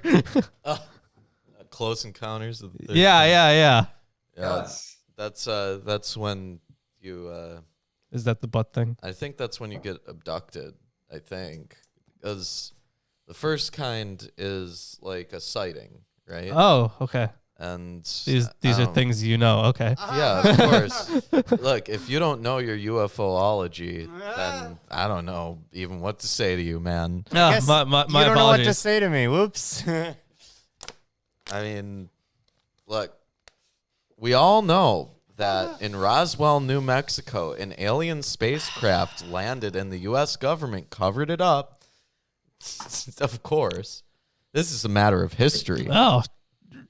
Close Encounters of the Third Yeah. That's when you. Is that the butt thing? I think that's when you get abducted. I think, because the first kind is like a sighting, right? Oh, okay. And these are things okay. Yeah, of course. Look, if you don't know your UFOlogy, then I don't know even what to say to you, man. No, Guess my you don't apologies. know what to say to me. Whoops. I mean, look, we all know that in Roswell, New Mexico, an alien spacecraft landed and the U.S. government covered it up. Of course. This is a matter of history. Oh,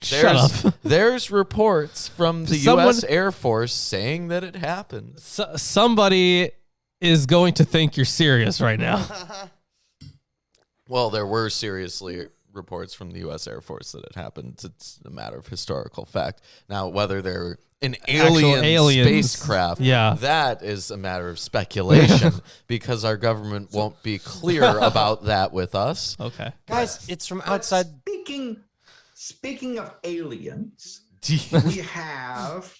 shut up. There's reports from the U.S. Air Force saying that it happened. Somebody is going to think you're serious right now. Well, there were reports from the U.S. Air Force that it happened. It's a matter of historical fact. Now, whether they're an alien spacecraft, that is a matter of speculation because our government won't be clear about that with us. Okay. Guys, it's from outside. Speaking of aliens, we have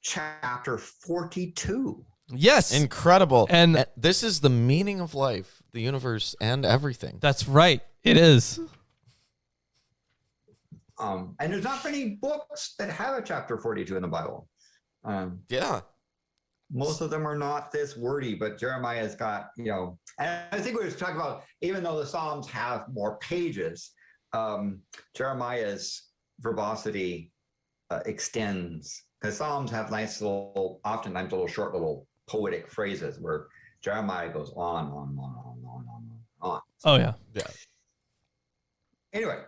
chapter 42. Yes. Incredible. And this is the meaning of life, the universe, and everything. That's right. It is. And there's not many books that have a chapter 42 in the Bible. Most of them are not this wordy, but Jeremiah's got, and I think we were talking about, even though the Psalms have more pages, Jeremiah's verbosity extends. Because Psalms have nice little, oftentimes little short, little poetic phrases where Jeremiah goes on. Oh, yeah. Yeah. Anyway,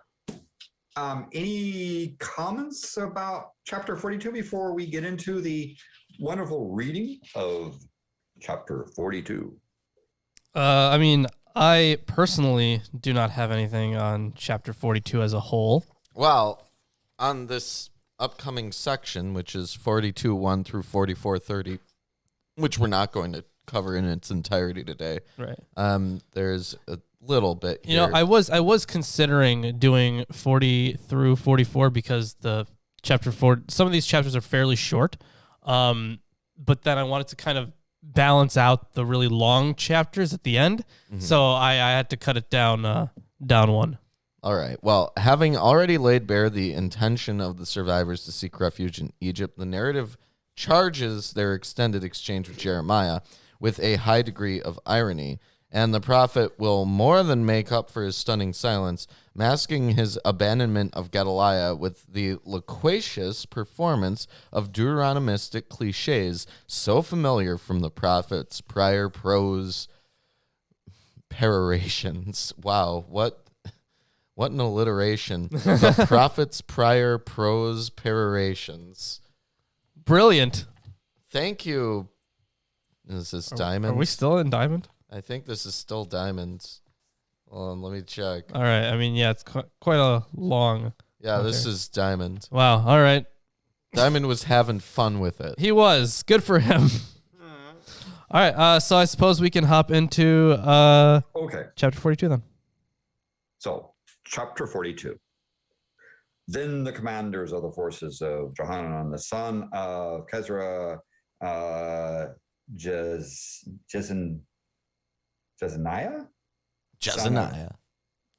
any comments about chapter 42 before we get into the wonderful reading of chapter 42? I mean, I personally do not have anything on chapter 42 as a whole. Well, on this upcoming section, which is 42:1 through 44:30, which we're not going to cover in its entirety today. Right. There's a little bit here. I was considering doing 40 through 44 because the chapter 4, some of these chapters are fairly short. But then I wanted to kind of balance out the really long chapters at the end. Mm-hmm. So I had to cut it down one. All right. Well, having already laid bare the intention of the survivors to seek refuge in Egypt, the narrative charges their extended exchange with Jeremiah with a high degree of irony, and the prophet will more than make up for his stunning silence, masking his abandonment of Gedaliah with the loquacious performance of Deuteronomistic cliches so familiar from the prophet's prior prose perorations. Wow, what an alliteration. The prophet's prior prose perorations. Brilliant. Thank you. Is this Diamond? Are we still in Diamond? I think this is still Diamonds. Hold on, let me check. All right. I mean, yeah, it's quite a long. Yeah, this is Diamond. Wow. All right. Diamond was having fun with it. He was. Good for him. All right. So I suppose we can hop into chapter 42 then. So, chapter 42. Then the commanders of the forces of Johanan, the son of Kezra, Jezaniah?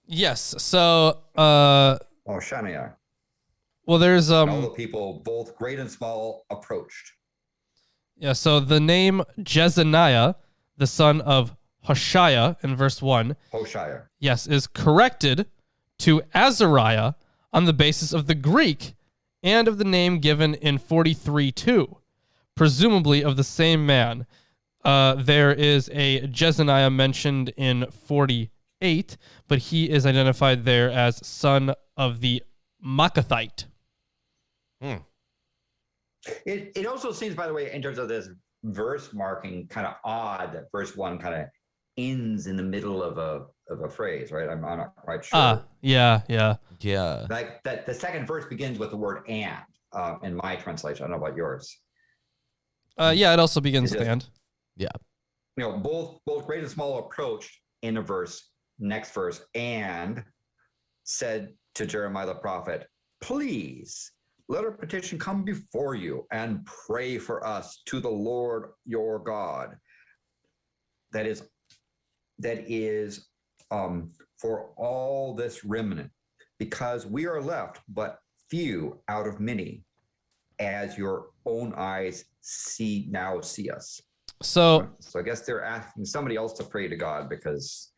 Yes. So, Shaniah. Well, there's all the people, both great and small, approached. Yeah. So the name Jezaniah, the son of Hoshea, in verse 1, Hoshea, yes, is corrected to Azariah on the basis of the Greek and of the name given in 43:2, presumably of the same man. There is a Jezaniah mentioned in 48, but he is identified there as son of the Makathite. It also seems, by the way, in terms of this verse marking, kind of odd that verse 1 kind of ends in the middle of a phrase, right? I'm not quite sure. Yeah. Like that, the second verse begins with the word "and" in my translation. I don't know about yours. Yeah, it also begins with "and." Yeah. Both great and small approached in a verse. Next verse, and said to Jeremiah the prophet, "Please let our petition come before you and pray for us to the Lord your God." That is for all this remnant, because we are left but few out of many, as your own eyes see us. So I guess they're asking somebody else to pray to God because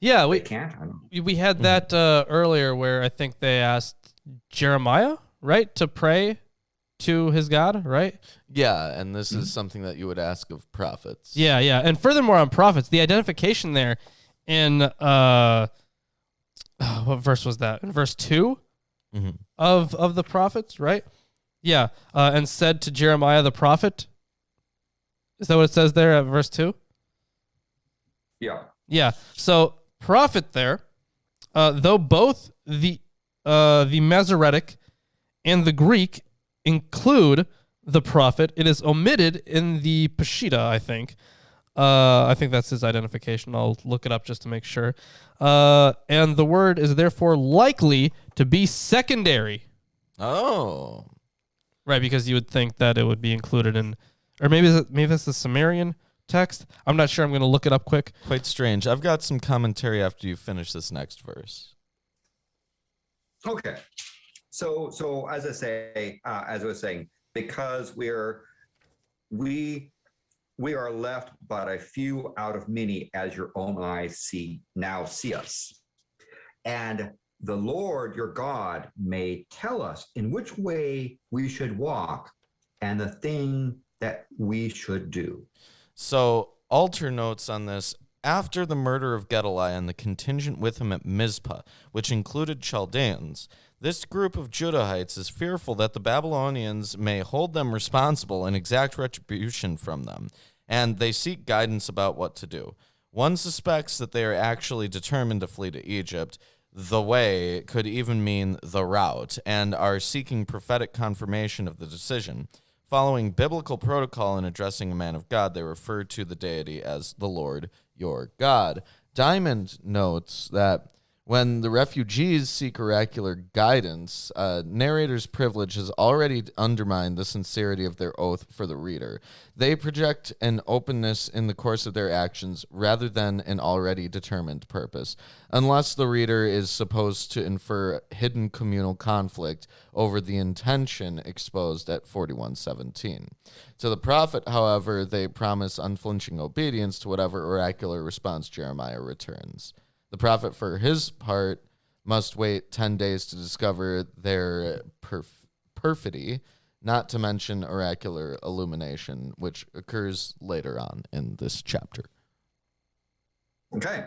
we can't. I don't know. We had that earlier where I think they asked Jeremiah, right, to pray to his God, right? Yeah, and this is something that you would ask of prophets. Yeah. And furthermore, on prophets, the identification there in what verse was that? In verse 2 of the prophets, right? Yeah, and said to Jeremiah the prophet. Is that what it says there at verse 2? Yeah. Yeah. So prophet there, though both the Masoretic and the Greek include the prophet, it is omitted in the Peshitta, I think. I think that's his identification. I'll look it up just to make sure. And the word is therefore likely to be secondary. Oh. Right, because you would think that it would be included in, or maybe that's the Sumerian text. I'm not sure. I'm going to look it up quick. Quite strange. I've got some commentary after you finish this next verse. Okay. So as I was saying, because we are left but a few out of many, as your own eyes see us. And the Lord your God may tell us in which way we should walk and the thing that we should do. So, alter notes on this. After the murder of Gedaliah and the contingent with him at Mizpah, which included Chaldeans, this group of Judahites is fearful that the Babylonians may hold them responsible and exact retribution from them, and they seek guidance about what to do. One suspects that they are actually determined to flee to Egypt. The way could even mean the route, and are seeking prophetic confirmation of the decision. Following biblical protocol in addressing a man of God, they refer to the deity as the Lord your God. Diamond notes that when the refugees seek oracular guidance, narrator's privilege has already undermined the sincerity of their oath for the reader. They project an openness in the course of their actions rather than an already determined purpose, unless the reader is supposed to infer hidden communal conflict over the intention exposed at 41:17. To the prophet, however, they promise unflinching obedience to whatever oracular response Jeremiah returns. The prophet, for his part, must wait 10 days to discover their perfidy, not to mention oracular illumination, which occurs later on in this chapter. Okay.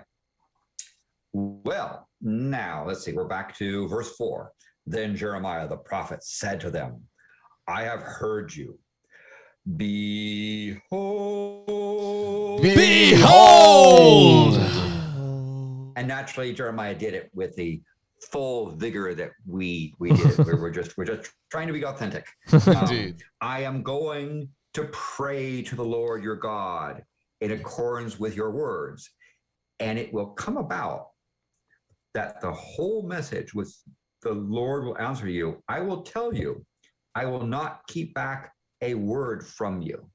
Well, now let's see. We're back to verse 4. Then Jeremiah the prophet said to them, I have heard you. Behold. Behold! And naturally, Jeremiah did it with the full vigor that we did. we're just trying to be authentic. Indeed. I am going to pray to the Lord your God in accordance with your words, and it will come about that the whole message with the Lord will answer you. I will tell you. I will not keep back a word from you.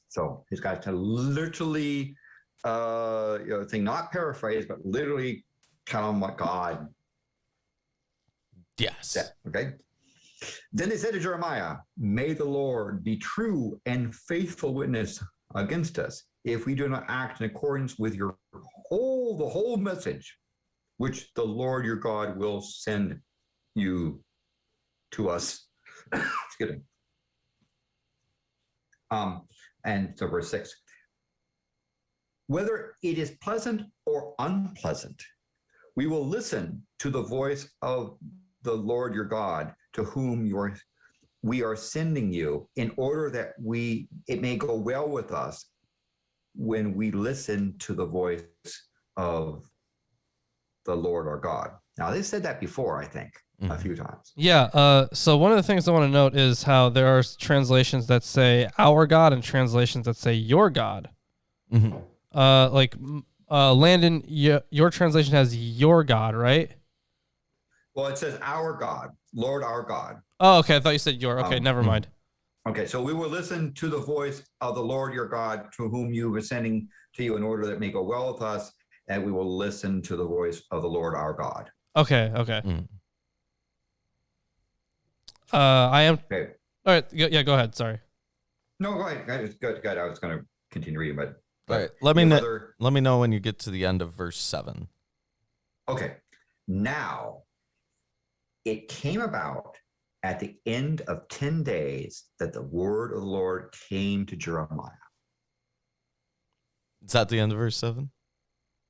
So he's got to literally. Thing, not paraphrase, but literally tell them what God said. Okay. Then they said to Jeremiah, may the Lord be true and faithful witness against us if we do not act in accordance with the whole message, which the Lord your God will send you to us. Excuse me. And so verse 6. Whether it is pleasant or unpleasant, we will listen to the voice of the Lord your God, to whom we are sending you, in order that it may go well with us when we listen to the voice of the Lord our God. Now, they said that before, I think, a few times. Yeah. So one of the things I want to note is how there are translations that say our God and translations that say your God. Mm-hmm. Landon, your translation has your God, right? Well, it says our God, Lord our God. Oh, okay. I thought you said your. Okay, never mind. Okay, so we will listen to the voice of the Lord your God, to whom you were sending to you, in order that it may go well with us, and we will listen to the voice of the Lord our God. Okay. I am. Okay. All right. Yeah, go ahead. Sorry. No, go ahead. Good. I was going to continue reading, but. All right, let me know when you get to the end of verse 7. Okay. Now, it came about at the end of 10 days that the word of the Lord came to Jeremiah. Is that the end of verse 7?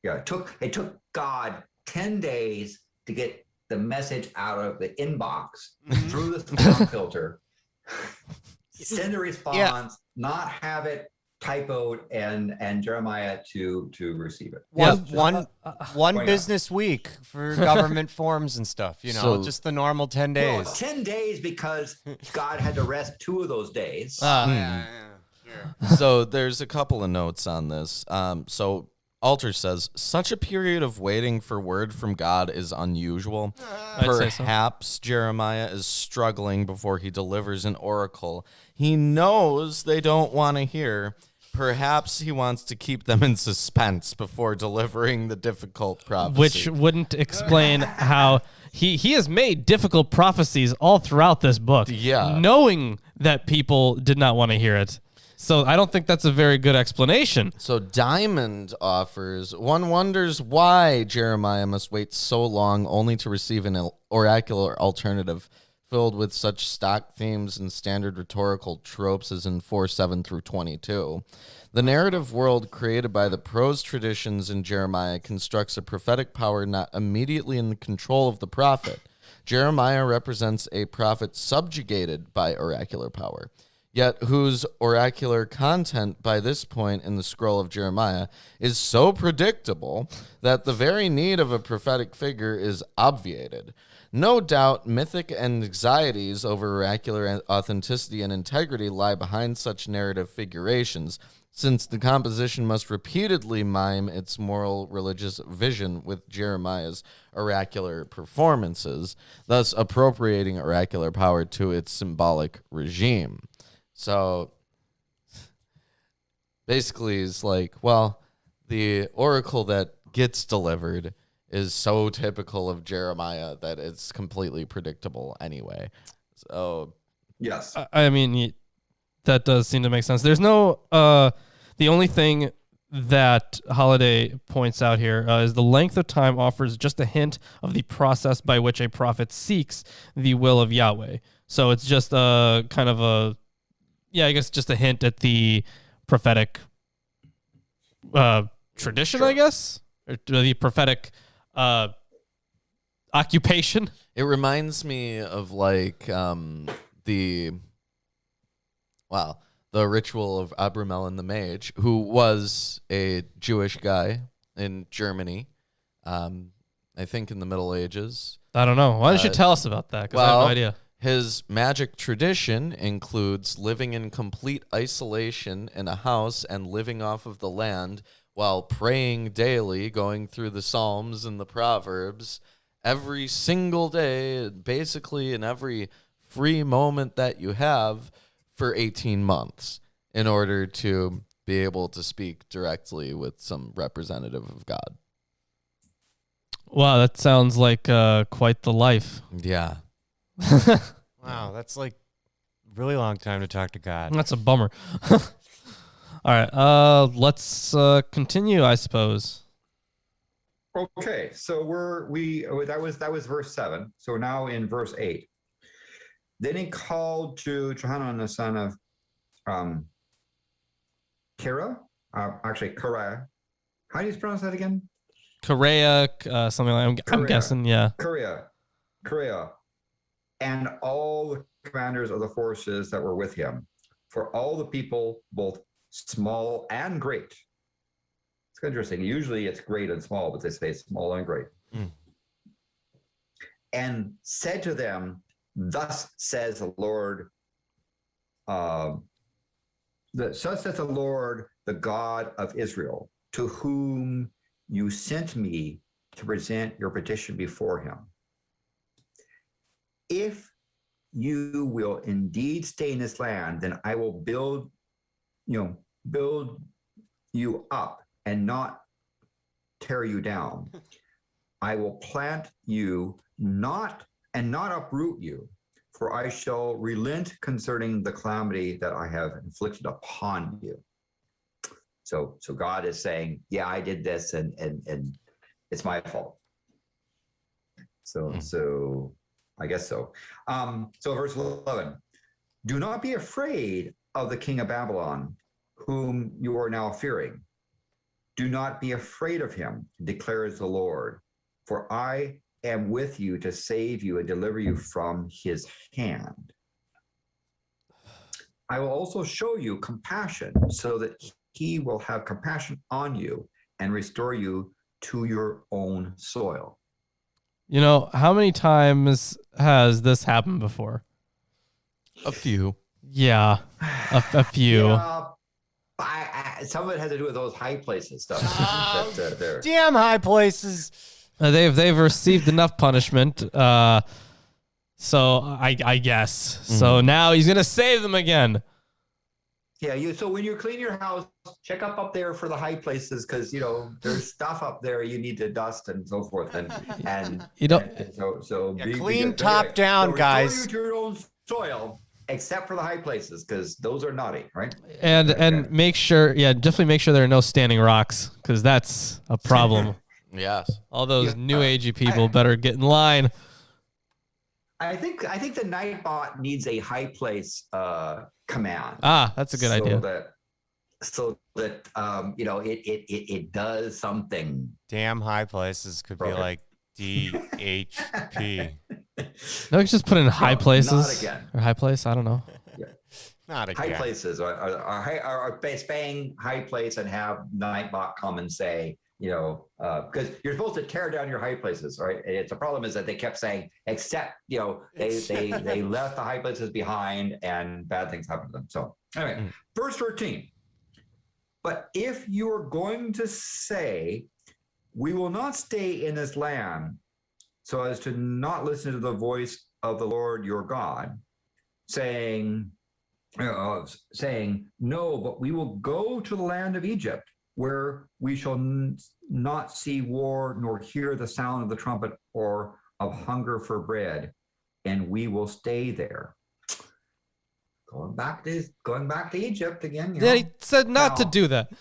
Yeah, it took God 10 days to get the message out of the inbox through the spam filter, send a response, not have it typoed and Jeremiah to receive it. One business week for government forms and stuff, So- just the normal 10 Well, days. 10 days because God had to rest 2 of those days. So there's a couple of notes on this. So Alter says, such a period of waiting for word from God is unusual. I'd say so. Perhaps Jeremiah is struggling before he delivers an oracle he knows they don't want to hear. Perhaps he wants to keep them in suspense before delivering the difficult prophecy. Which wouldn't explain how he has made difficult prophecies all throughout this book, knowing that people did not want to hear it. So I don't think that's a very good explanation. So Diamond offers, one wonders why Jeremiah must wait so long only to receive an oracular alternative filled with such stock themes and standard rhetorical tropes as in 4:7 through 22. The narrative world created by the prose traditions in Jeremiah constructs a prophetic power not immediately in the control of the prophet. Jeremiah represents a prophet subjugated by oracular power, yet whose oracular content by this point in the scroll of Jeremiah is so predictable that the very need of a prophetic figure is obviated. No doubt mythic anxieties over oracular authenticity and integrity lie behind such narrative figurations, since the composition must repeatedly mime its moral religious vision with Jeremiah's oracular performances, thus appropriating oracular power to its symbolic regime. So basically it's like, well, the oracle that gets delivered is so typical of Jeremiah that it's completely predictable anyway. So Yes. I mean, that does seem to make sense. There's no, the only thing that Holiday points out here is the length of time offers just a hint of the process by which a prophet seeks the will of Yahweh. So it's just a kind of a, I guess just a hint at the prophetic tradition, I guess, or the prophetic occupation. it reminds me of like the ritual of Abramelin the Mage, who was a Jewish guy in Germany, I think in the Middle Ages. I don't know. Why don't you tell us about that? Because I have no idea. His magic tradition includes living in complete isolation in a house and living off of the land while praying daily, going through the Psalms and the Proverbs every single day, basically in every free moment that you have for 18 months in order to be able to speak directly with some representative of God. Wow, that sounds like quite the life. Yeah. Wow, that's like a really long time to talk to God. That's a bummer. All right, let's continue, I suppose. Okay, so that was verse 7. So we're now in verse 8. Then he called to Johanan the son of Kira, Kariah. How do you pronounce that again? Korea, something like I'm guessing, yeah. Korea, and all the commanders of the forces that were with him, for all the people, both small and great. It's interesting. Usually it's great and small, but they say small and great. And said to them, thus says the Lord, thus says the Lord, the God of Israel, to whom you sent me to present your petition before him. If you will indeed stay in this land, then I will build you up and not tear you down. I will plant you not uproot you, for I shall relent concerning the calamity that I have inflicted upon you. So God is saying, yeah, I did this and it's my fault. So I guess so. So verse 11, do not be afraid of the king of Babylon, whom you are now fearing. Do not be afraid of him, declares the Lord, for I am with you to save you and deliver you from his hand. I will also show you compassion so that he will have compassion on you and restore you to your own soil. You know, how many times has this happened before? A few. Yeah, a few. Yeah, some of it has to do with those high places stuff. Damn high places. They've received enough punishment. So I guess. So now he's gonna save them again. Yeah, so when you clean your house, check up there for the high places because there's stuff up there you need to dust and so forth, and you don't. So clean top down, guys. You to your own soil, except for the high places because those are naughty, right? And make sure, definitely make sure there are no standing rocks because that's a problem. Yes. All those new agey people better get in line. I think the Nightbot needs a high place command. That's a good idea. So that it does something. Damn high places could be like DHP. No, we just put in high places. Not again. Or high place. I don't know. Yeah. Not again. High places are bang high place and have Nightbot come and say, because you're supposed to tear down your high places, right? It's the problem is that they kept saying, except, they left the high places behind and bad things happened to them. So anyway, verse 13. But if you are going to say, we will not stay in this land so as to not listen to the voice of the Lord your God, saying, no, but we will go to the land of Egypt, where we shall not see war nor hear the sound of the trumpet or of hunger for bread, and we will stay there. Going back to Egypt again. Yeah, he said not to do that.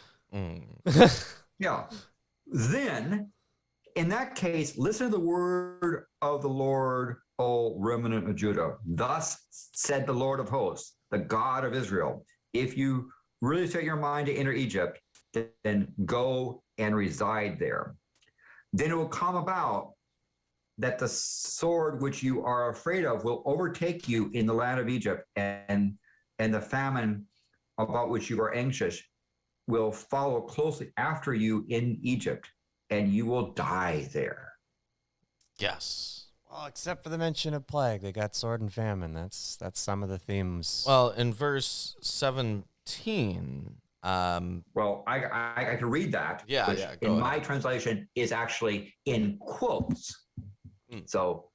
Yeah. Then, in that case, listen to the word of the Lord, O remnant of Judah. Thus said the Lord of hosts, the God of Israel, if you really set your mind to enter Egypt, then go and reside there. Then it will come about that the sword which you are afraid of will overtake you in the land of Egypt, and the famine about which you are anxious will follow closely after you in Egypt, and you will die there. Yes. Well, except for the mention of plague, they got sword and famine. That's some of the themes. Well, in verse 17. Well, I can read that. Yeah, which go in ahead. my translation is actually in quotes. So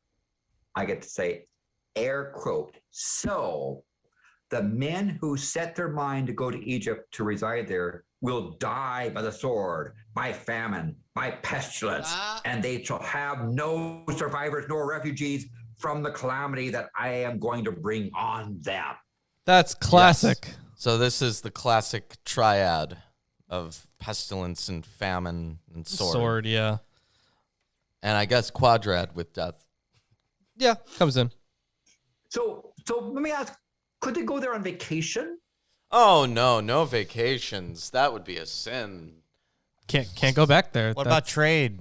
I get to say air quote. So the men who set their mind to go to Egypt to reside there will die by the sword, by famine, by pestilence, and they shall have no survivors nor refugees from the calamity that I am going to bring on them. That's classic. Yes. So this is the classic triad of pestilence and famine and sword. Sword, yeah. And I guess quadrad with death. Yeah, comes in. So let me ask, could they go there on vacation? Oh, no vacations. That would be a sin. Can't go back there. What about trade?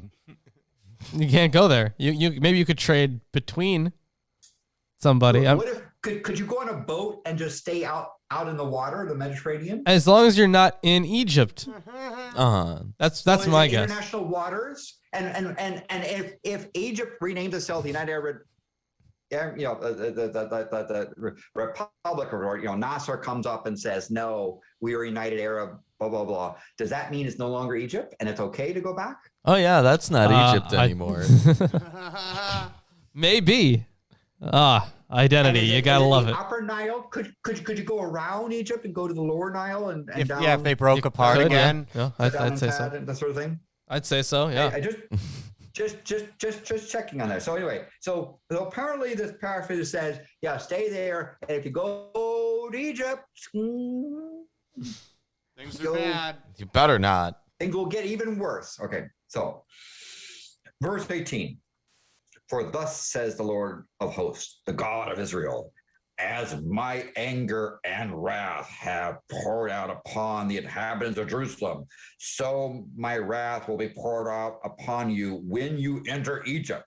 You can't go there. You maybe you could trade between somebody. What if could you go on a boat and just stay out in the water, the Mediterranean? As long as you're not in Egypt. That's So my in guess. International waters, and if Egypt renames itself the United Arab, the Republic, or Nasser comes up and says, no, we are United Arab, blah blah blah. Does that mean it's no longer Egypt and it's okay to go back? Oh yeah, that's not Egypt anymore. Maybe. Identity. You gotta love it. Upper Nile, could you go around Egypt and go to the Lower Nile and down? If they broke apart could, again. Yeah, I'd say so. And that sort of thing. I'd say so. Yeah. I just checking on that. So anyway, so apparently this paraphrase says, yeah, stay there, and if you go to Egypt, Things are bad. You better not. things will get even worse. Okay, so verse 18. For thus says the Lord of hosts, the God of Israel, as my anger and wrath have poured out upon the inhabitants of Jerusalem, so my wrath will be poured out upon you when you enter Egypt.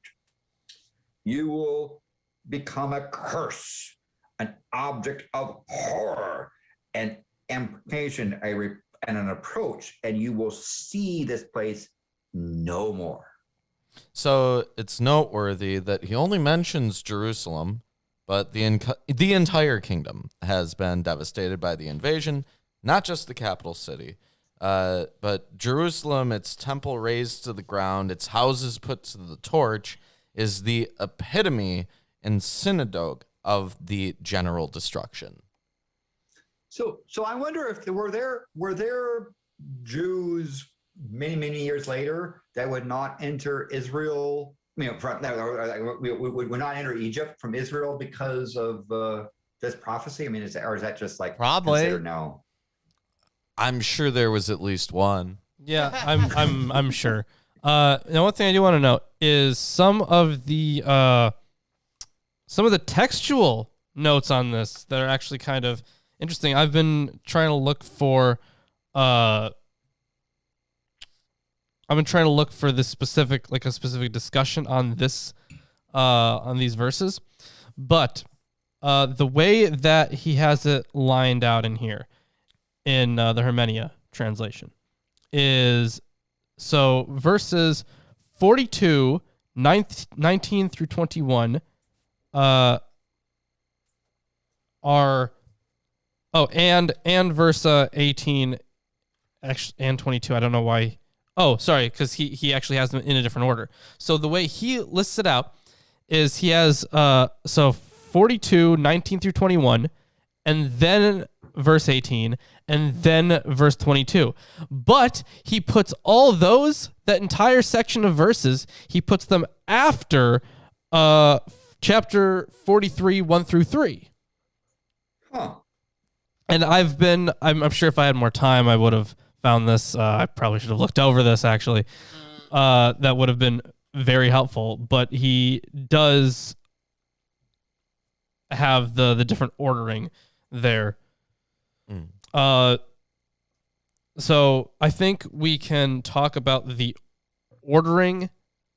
You will become a curse, an object of horror, an implication, and an approach, and you will see this place no more. So it's noteworthy that he only mentions Jerusalem, but the entire kingdom has been devastated by the invasion, not just the capital city, but Jerusalem, its temple razed to the ground, its houses put to the torch, is the epitome and synagogue of the general destruction. So I wonder if were there Jews many years later that would not enter Israel. Would not enter Egypt from Israel because of this prophecy. I mean, is that just like probably no? I'm sure there was at least one. Yeah, I'm sure. Now, one thing I do want to note is some of the textual notes on this that are actually kind of interesting. I've been trying to look for this specific discussion on this on these verses, but the way that he has it lined out in here in the Hermenia translation is so verses 42, 19 through 21 are and verse 18 actually, and 22. I don't know why. Oh, sorry, because he actually has them in a different order. So the way he lists it out is he has 42, 19 through 21, and then verse 18, and then verse 22. But he puts all those, that entire section of verses, he puts them after chapter 43, 1 through 3. Huh. And I'm sure if I had more time, I would have found this. I probably should have looked over this, actually. That would have been very helpful. But he does have the different ordering there. So I think we can talk about the ordering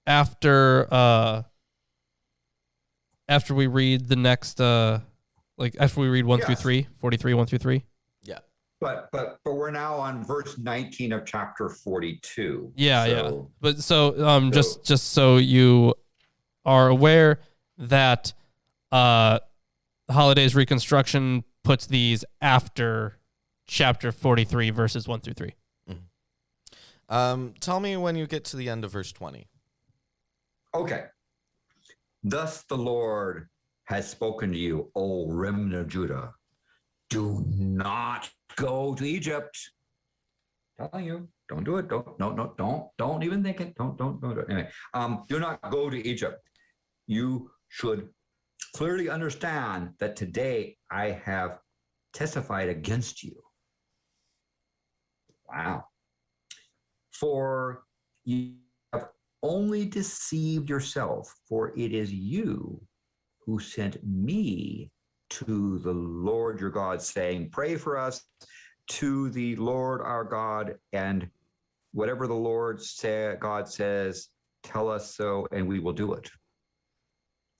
after we read the next after we read 1 through 3, 43, 1 through 3. Yeah. But we're now on verse 19 of chapter 42. Yeah. But just so you are aware that Holidays Reconstruction puts these after chapter 43, verses 1 through 3. Mm-hmm. Tell me when you get to the end of verse 20. Okay. Thus the Lord has spoken to you, O remnant of Judah. Do not go to Egypt. Telling you, don't do it. Don't even think it. Don't do it. Anyway, do not go to Egypt. You should clearly understand that today I have testified against you. Wow. For you have only deceived yourself, for it is you who sent me to the Lord your God, saying, pray for us to the Lord our God, and whatever the Lord God says, tell us so, and we will do it.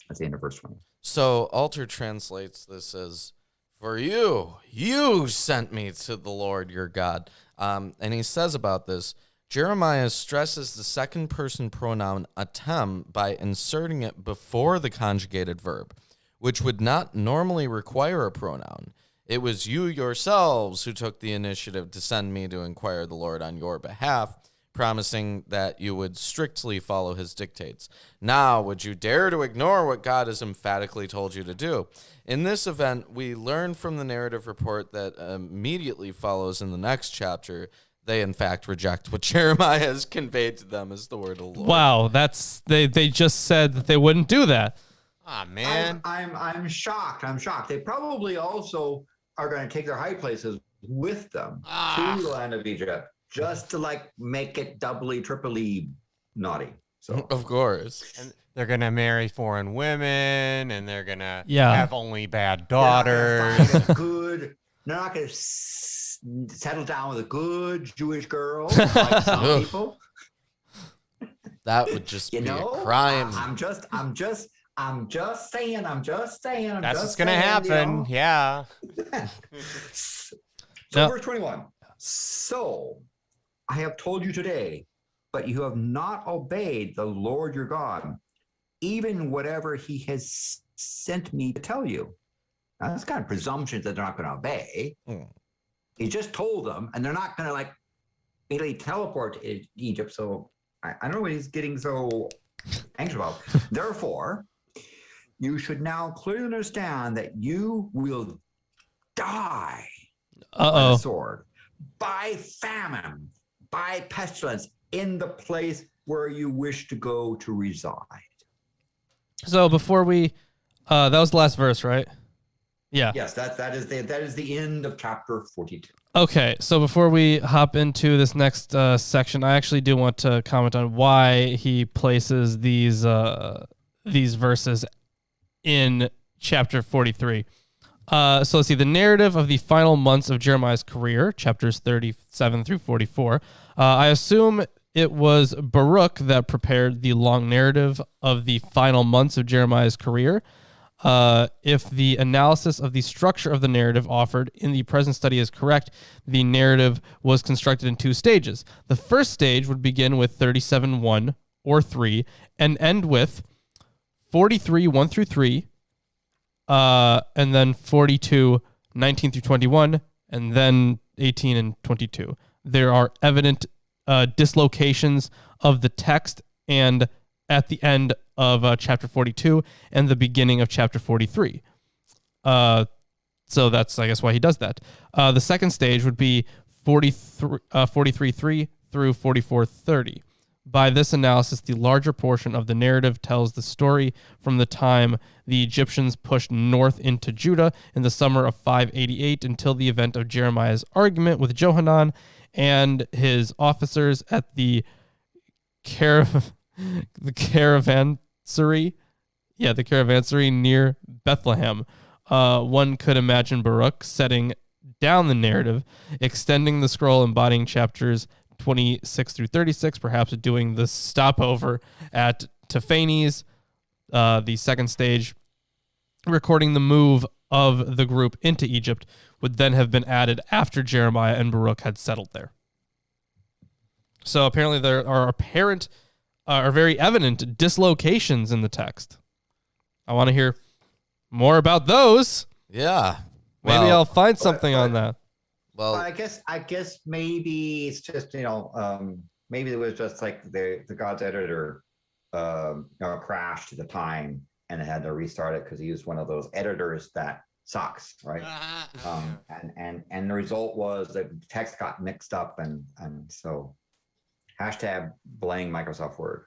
That's the end of verse 20. So Alter translates this as, for you sent me to the Lord your God. And he says about this, Jeremiah stresses the second person pronoun atem by inserting it before the conjugated verb, which would not normally require a pronoun. It was you yourselves who took the initiative to send me to inquire the Lord on your behalf, promising that you would strictly follow his dictates. Now, would you dare to ignore what God has emphatically told you to do? In this event, we learn from the narrative report that immediately follows in the next chapter, they in fact reject what Jeremiah has conveyed to them as the word of the Lord. Wow, they just said that they wouldn't do that. Ah, man. I'm shocked. They probably also are going to take their high places with them to the land of Egypt, just to make it doubly, triply naughty. So of course. And they're going to marry foreign women, and they're going to have only bad daughters. They're not going to settle down with a good Jewish girl like some people. That would just be a crime. I'm just I'm just saying. That's what's going to happen. Yeah. So verse 21. So I have told you today, but you have not obeyed the Lord your God, even whatever he has sent me to tell you. Now, that's kind of presumption that they're not going to obey. He just told them, and they're not going to like immediately teleport to Egypt. So I don't know what he's getting so anxious about. Therefore, you should now clearly understand that you will die by the sword, by famine, by pestilence, in the place where you wish to go to reside. So before we, that was the last verse, right? Yeah. Yes, that is the end of chapter 42. Okay, so before we hop into this next section, I actually do want to comment on why he places these verses in chapter 43. So let's see, the narrative of the final months of Jeremiah's career, chapters 37 through 44. I assume it was Baruch that prepared the long narrative of the final months of Jeremiah's career. If the analysis of the structure of the narrative offered in the present study is correct, the narrative was constructed in two stages. The first stage would begin with 37:1 or 3 and end with 43:1 through 3, and then 42:19 through 21, and then 18 and 22. There are evident dislocations of the text and at the end of chapter 42 and the beginning of chapter 43. So that's, I guess, why he does that. The second stage would be 43:3 through 44:30. By this analysis, the larger portion of the narrative tells the story from the time the Egyptians pushed north into Judah in the summer of 588 until the event of Jeremiah's argument with Johanan and his officers at the caravansary. Yeah, the caravansary near Bethlehem. One could imagine Baruch setting down the narrative, extending the scroll, embodying chapters 26 through 36, perhaps doing the stopover at Tephanes, the second stage, recording the move of the group into Egypt, would then have been added after Jeremiah and Baruch had settled there. So apparently there are very evident dislocations in the text. I want to hear more about those. Yeah. Maybe I'll find something on that. Well, I guess maybe it's just, maybe it was just like the God's editor crashed at the time and it had to restart it because he used one of those editors that sucks, right? And the result was that the text got mixed up and so #blame Microsoft Word.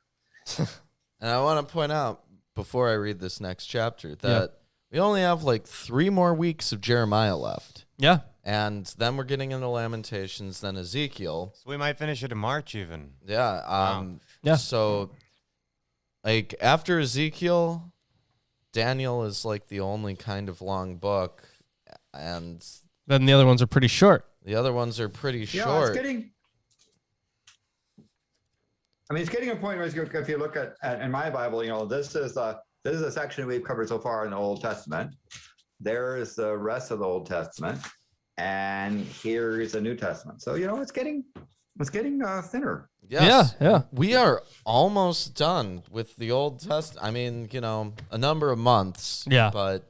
And I want to point out before I read this next chapter that we only have like 3 more weeks of Jeremiah left. Yeah. And then we're getting into Lamentations, then Ezekiel. So we might finish it in March even. Yeah. So like after Ezekiel, Daniel is like the only kind of long book. And then the other ones are pretty short. The other ones are pretty short. It's getting a point where if you look at in my Bible, this is a section we've covered so far in the Old Testament. There is the rest of the Old Testament, and here is the New Testament. So it's getting thinner. Yes. Yeah. We are almost done with the Old Testament. A number of months. Yeah. But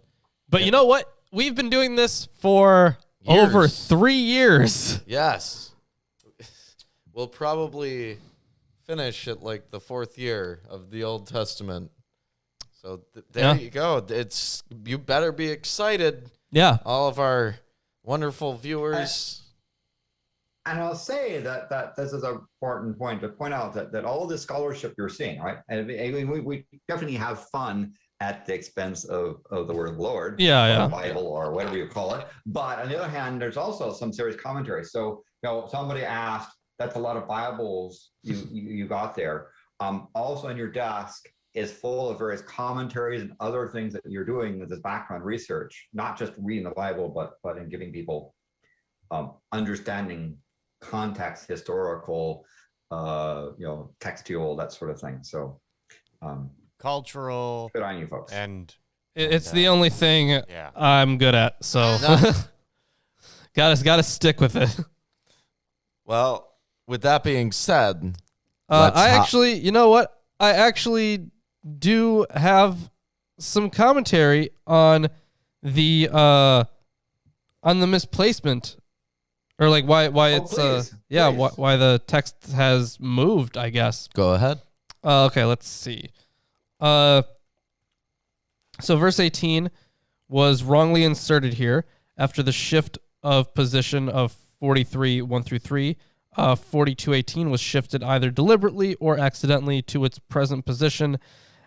you know what? We've been doing this for over 3 years. Yes. We'll probably finish at like the 4th year of the Old Testament. So there you go. You better be excited. Yeah. All of our wonderful viewers. And I'll say that this is an important point to point out that all the scholarship you're seeing, right? And we definitely have fun at the expense of the word Lord, or Bible, or whatever you call it. But on the other hand, there's also some serious commentary. So somebody asked, that's a lot of Bibles you got there. Also in your desk is full of various commentaries and other things that you're doing with this background research, not just reading the Bible, but in giving people understanding context, historical, textual, that sort of thing. So cultural. Good on you, folks. And it's the only thing I'm good at. So gotta stick with it. Well, with that being said, you know what? I actually do have some commentary on the misplacement, or like why it's please. why the text has moved, I guess. Go ahead. Okay, let's see. So verse 18 was wrongly inserted here after the shift of position of 43 1 through 3. 42:18 was shifted either deliberately or accidentally to its present position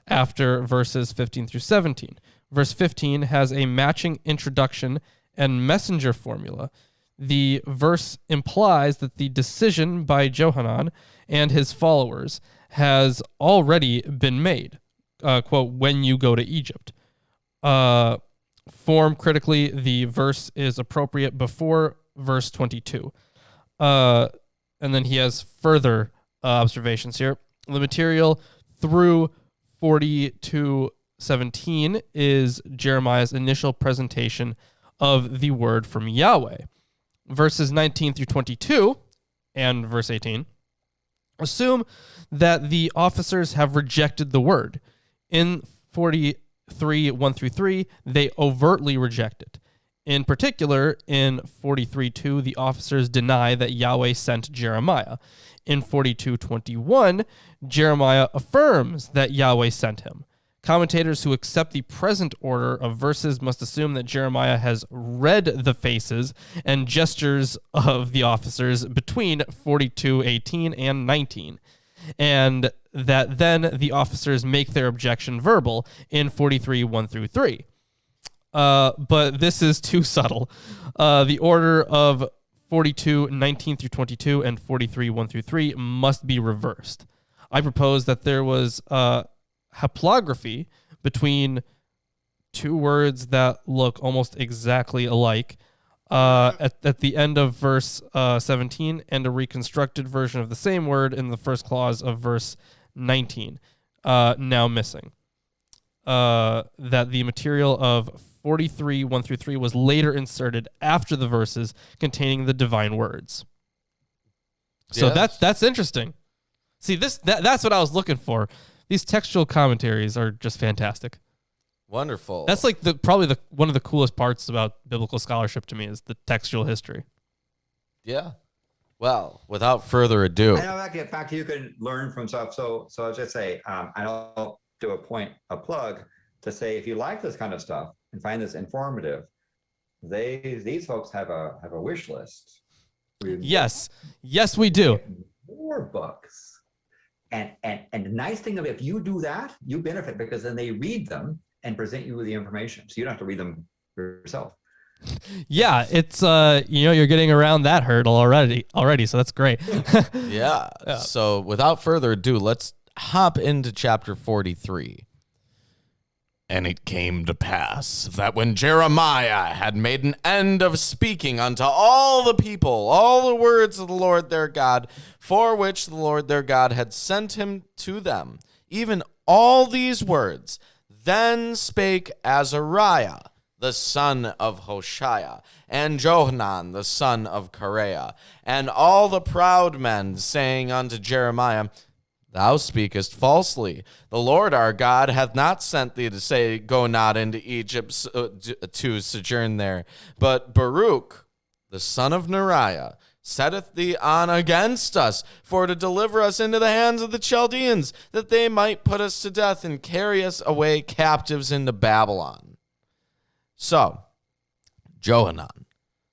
after verses 15 through 17. Verse 15 has a matching introduction and messenger formula. The verse implies that the decision by Johanan and his followers has already been made. Quote, when you go to Egypt. Form critically, the verse is appropriate before verse 22. And then he has further observations here. The material through 42:17 is Jeremiah's initial presentation of the word from Yahweh. Verses 19 through 22 and verse 18 assume that the officers have rejected the word. In 43 1 through 3, they overtly reject it. In particular, in 43:2, the officers deny that Yahweh sent Jeremiah. In 42:21, Jeremiah affirms that Yahweh sent him. Commentators who accept the present order of verses must assume that Jeremiah has read the faces and gestures of the officers between 42:18 and 19, and that then the officers make their objection verbal in 43 1 through 3. But this is too subtle. The order of 42:19 through 22 and 43 1 through 3 must be reversed. I propose that there was haplography between two words that look almost exactly alike at the end of verse 17 and a reconstructed version of the same word in the first clause of verse 19, now missing. That the material of 43 1 through 3 was later inserted after the verses containing the divine words. So that's interesting. See, that's what I was looking for. These textual commentaries are just fantastic. Wonderful. That's like probably one of the coolest parts about biblical scholarship to me is the textual history. Yeah. Well, without further ado, I know in fact you can learn from stuff. So I'll just say, I'll do a plug to say, if you like this kind of stuff and find this informative, these folks have a wish list. Yes, we do. More books. And the nice thing of it, if you do that, you benefit because then they read them and present you with the information. So you don't have to read them yourself. Yeah, it's you're getting around that hurdle already, so that's great. Yeah. So without further ado, let's hop into chapter 43. And it came to pass that when Jeremiah had made an end of speaking unto all the people all the words of the Lord their God, for which the Lord their God had sent him to them, even all these words, then spake Azariah, the son of Hoshea, and Johanan, the son of Kareah, and all the proud men, saying unto Jeremiah, Thou speakest falsely. The Lord our God hath not sent thee to say, Go not into Egypt to sojourn there. But Baruch, the son of Neriah, setteth thee on against us, for to deliver us into the hands of the Chaldeans, that they might put us to death and carry us away captives into Babylon. So, Johanan,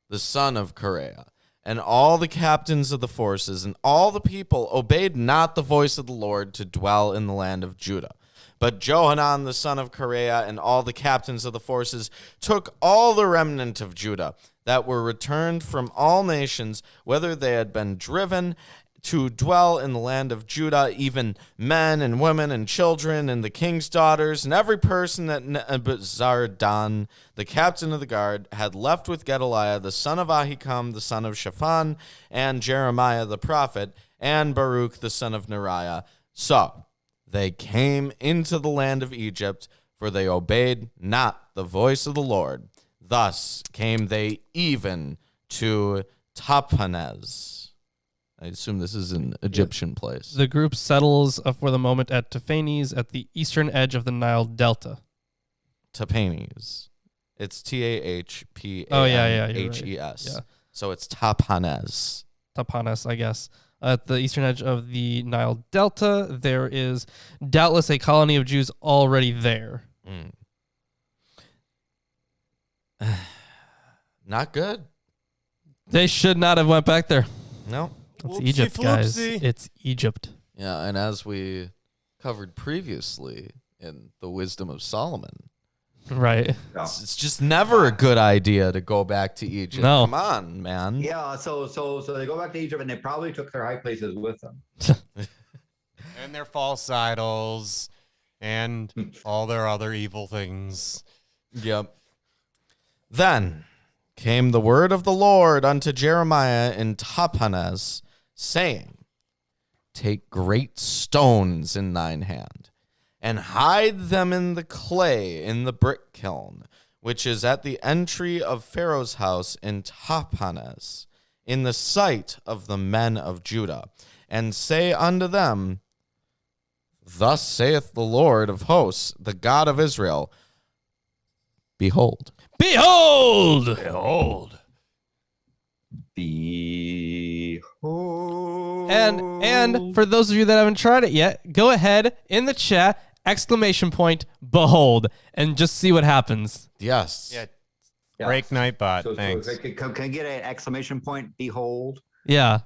the son of Kareah, and all the captains of the forces and all the people obeyed not the voice of the Lord to dwell in the land of Judah. But Johanan the son of Kareah and all the captains of the forces took all the remnant of Judah that were returned from all nations, whether they had been driven to dwell in the land of Judah, even men and women and children and the king's daughters, and every person that Nebuzaradan, the captain of the guard, had left with Gedaliah, the son of Ahikam, the son of Shaphan, and Jeremiah the prophet, and Baruch, the son of Neriah. So they came into the land of Egypt, for they obeyed not the voice of the Lord. Thus came they even to Tahpanhes. I assume this is an Egyptian place. The group settles for the moment at Tahpanhes at the eastern edge of the Nile Delta. Tahpanhes. It's Tahpanhes. Oh, yeah, Yes. right. Yeah. So it's Tahpanhes. Tahpanhes, I guess. At the eastern edge of the Nile Delta, there is doubtless a colony of Jews already there. Not good. They should not have went back there. No. It's Egypt, guys. It's Egypt. Yeah, and as we covered previously in the Wisdom of Solomon, right? It's just never a good idea to go back to Egypt. No. Come on, man. Yeah, so they go back to Egypt, and they probably took their high places with them. And their false idols and all their other evil things. Yep. Then came the word of the Lord unto Jeremiah in Tahpanhes, saying, Take great stones in thine hand, and hide them in the clay in the brick kiln, which is at the entry of Pharaoh's house in Tahpanhes, in the sight of the men of Judah, and say unto them, Thus saith the Lord of hosts, the God of Israel, Behold. Behold! Behold. Behold. And for those of you that haven't tried it yet, go ahead in the chat, ! Behold, and just see what happens. Yes. Yeah. Yeah. Break Nightbot. So Thanks. can I get an ! Behold Yeah.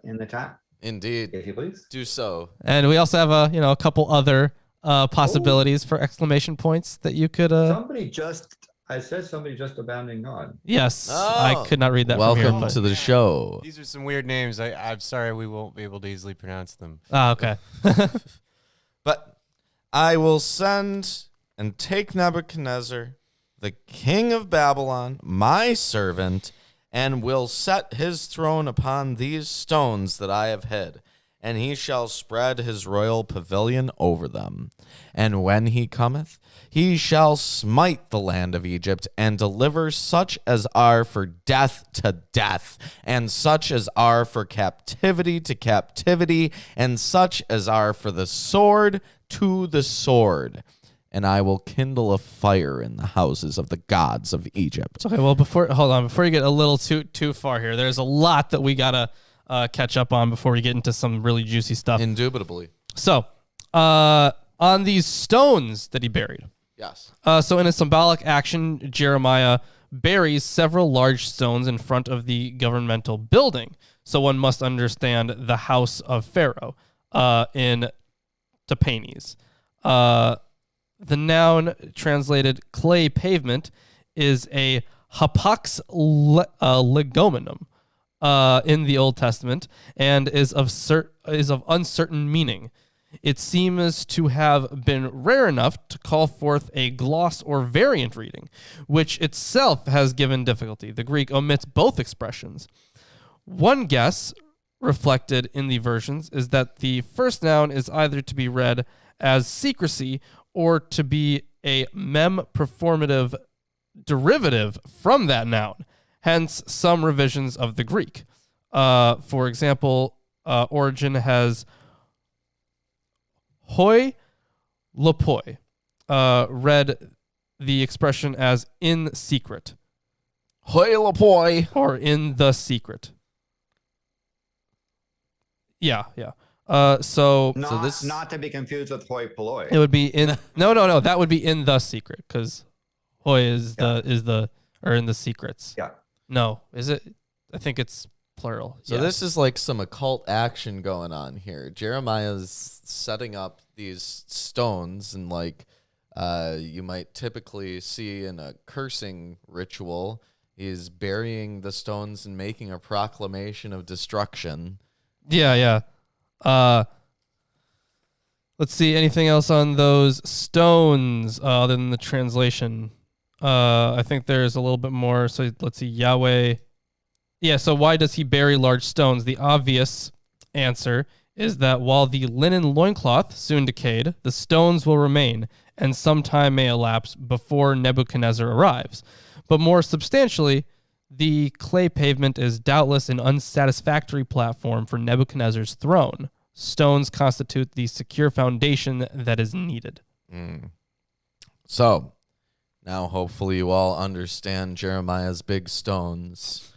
in the chat, Indeed. if you please? Do so. And we also have a couple other possibilities for ! That you could. I said somebody just abandoning God. Yes, Oh. I could not read that. Welcome from here, to the show. These are some weird names. I'm sorry we won't be able to easily pronounce them. Okay. But I will send and take Nebuchadnezzar, the king of Babylon, my servant, and will set his throne upon these stones that I have hid, and he shall spread his royal pavilion over them. And when he cometh, he shall smite the land of Egypt, and deliver such as are for death to death, and such as are for captivity to captivity, and such as are for the sword to the sword. And I will kindle a fire in the houses of the gods of Egypt. Okay, well, before you get a little too far here, there's a lot that we gotta catch up on before we get into some really juicy stuff. Indubitably. So, on these stones that he buried. Yes. So in a symbolic action, Jeremiah buries several large stones in front of the governmental building. So one must understand the house of Pharaoh in Tahpanhes. The noun translated clay pavement is a hapax legomenum in the Old Testament and is of uncertain meaning. It seems to have been rare enough to call forth a gloss or variant reading, which itself has given difficulty. The Greek omits both expressions. One guess reflected in the versions is that the first noun is either to be read as secrecy or to be a mem performative derivative from that noun, hence some revisions of the Greek. For example, Origin has hoi lopoi, read the expression as in secret. Hoi lopoi. Or in the secret. Yeah. So this not to be confused with hoi polloi. It would be in no. That would be in the secret because hoi is in the secrets. Yeah. No, is it? I think it's plural. So this is like some occult action going on here. Jeremiah's setting up these stones, and like you might typically see in a cursing ritual, he's burying the stones and making a proclamation of destruction. Yeah. Let's see. Anything else on those stones other than the translation? I think there's a little bit more. So let's see. Yahweh. Yeah. So why does he bury large stones? The obvious answer is that while the linen loincloth soon decayed, the stones will remain, and some time may elapse before Nebuchadnezzar arrives. But more substantially, the clay pavement is doubtless an unsatisfactory platform for Nebuchadnezzar's throne. Stones constitute the secure foundation that is needed. So, now hopefully you all understand Jeremiah's big stones.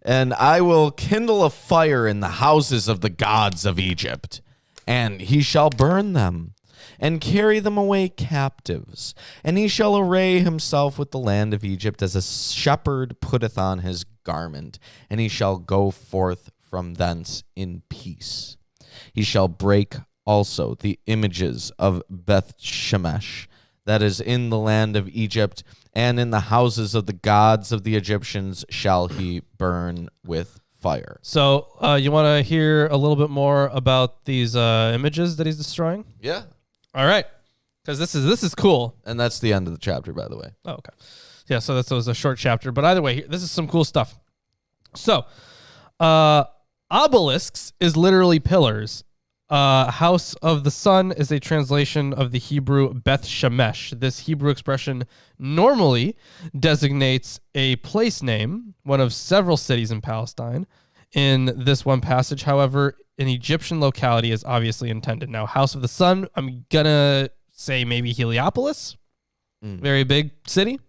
And I will kindle a fire in the houses of the gods of Egypt, and he shall burn them, and carry them away captives. And he shall array himself with the land of Egypt as a shepherd putteth on his garment, and he shall go forth from thence in peace. He shall break also the images of Beth Shemesh, that is in the land of Egypt, and in the houses of the gods of the Egyptians shall he burn with fire. So you want to hear a little bit more about these images that he's destroying? Yeah. All right, because this is cool. And that's the end of the chapter, by the way. Oh, okay. Yeah, so that was a short chapter. But either way, this is some cool stuff. So, obelisks is literally pillars. House of the Sun is a translation of the Hebrew Beth Shemesh. This Hebrew expression normally designates a place name, one of several cities in Palestine. In this one passage, however, an Egyptian locality is obviously intended. Now, House of the Sun, I'm going to say maybe Heliopolis. Very big city.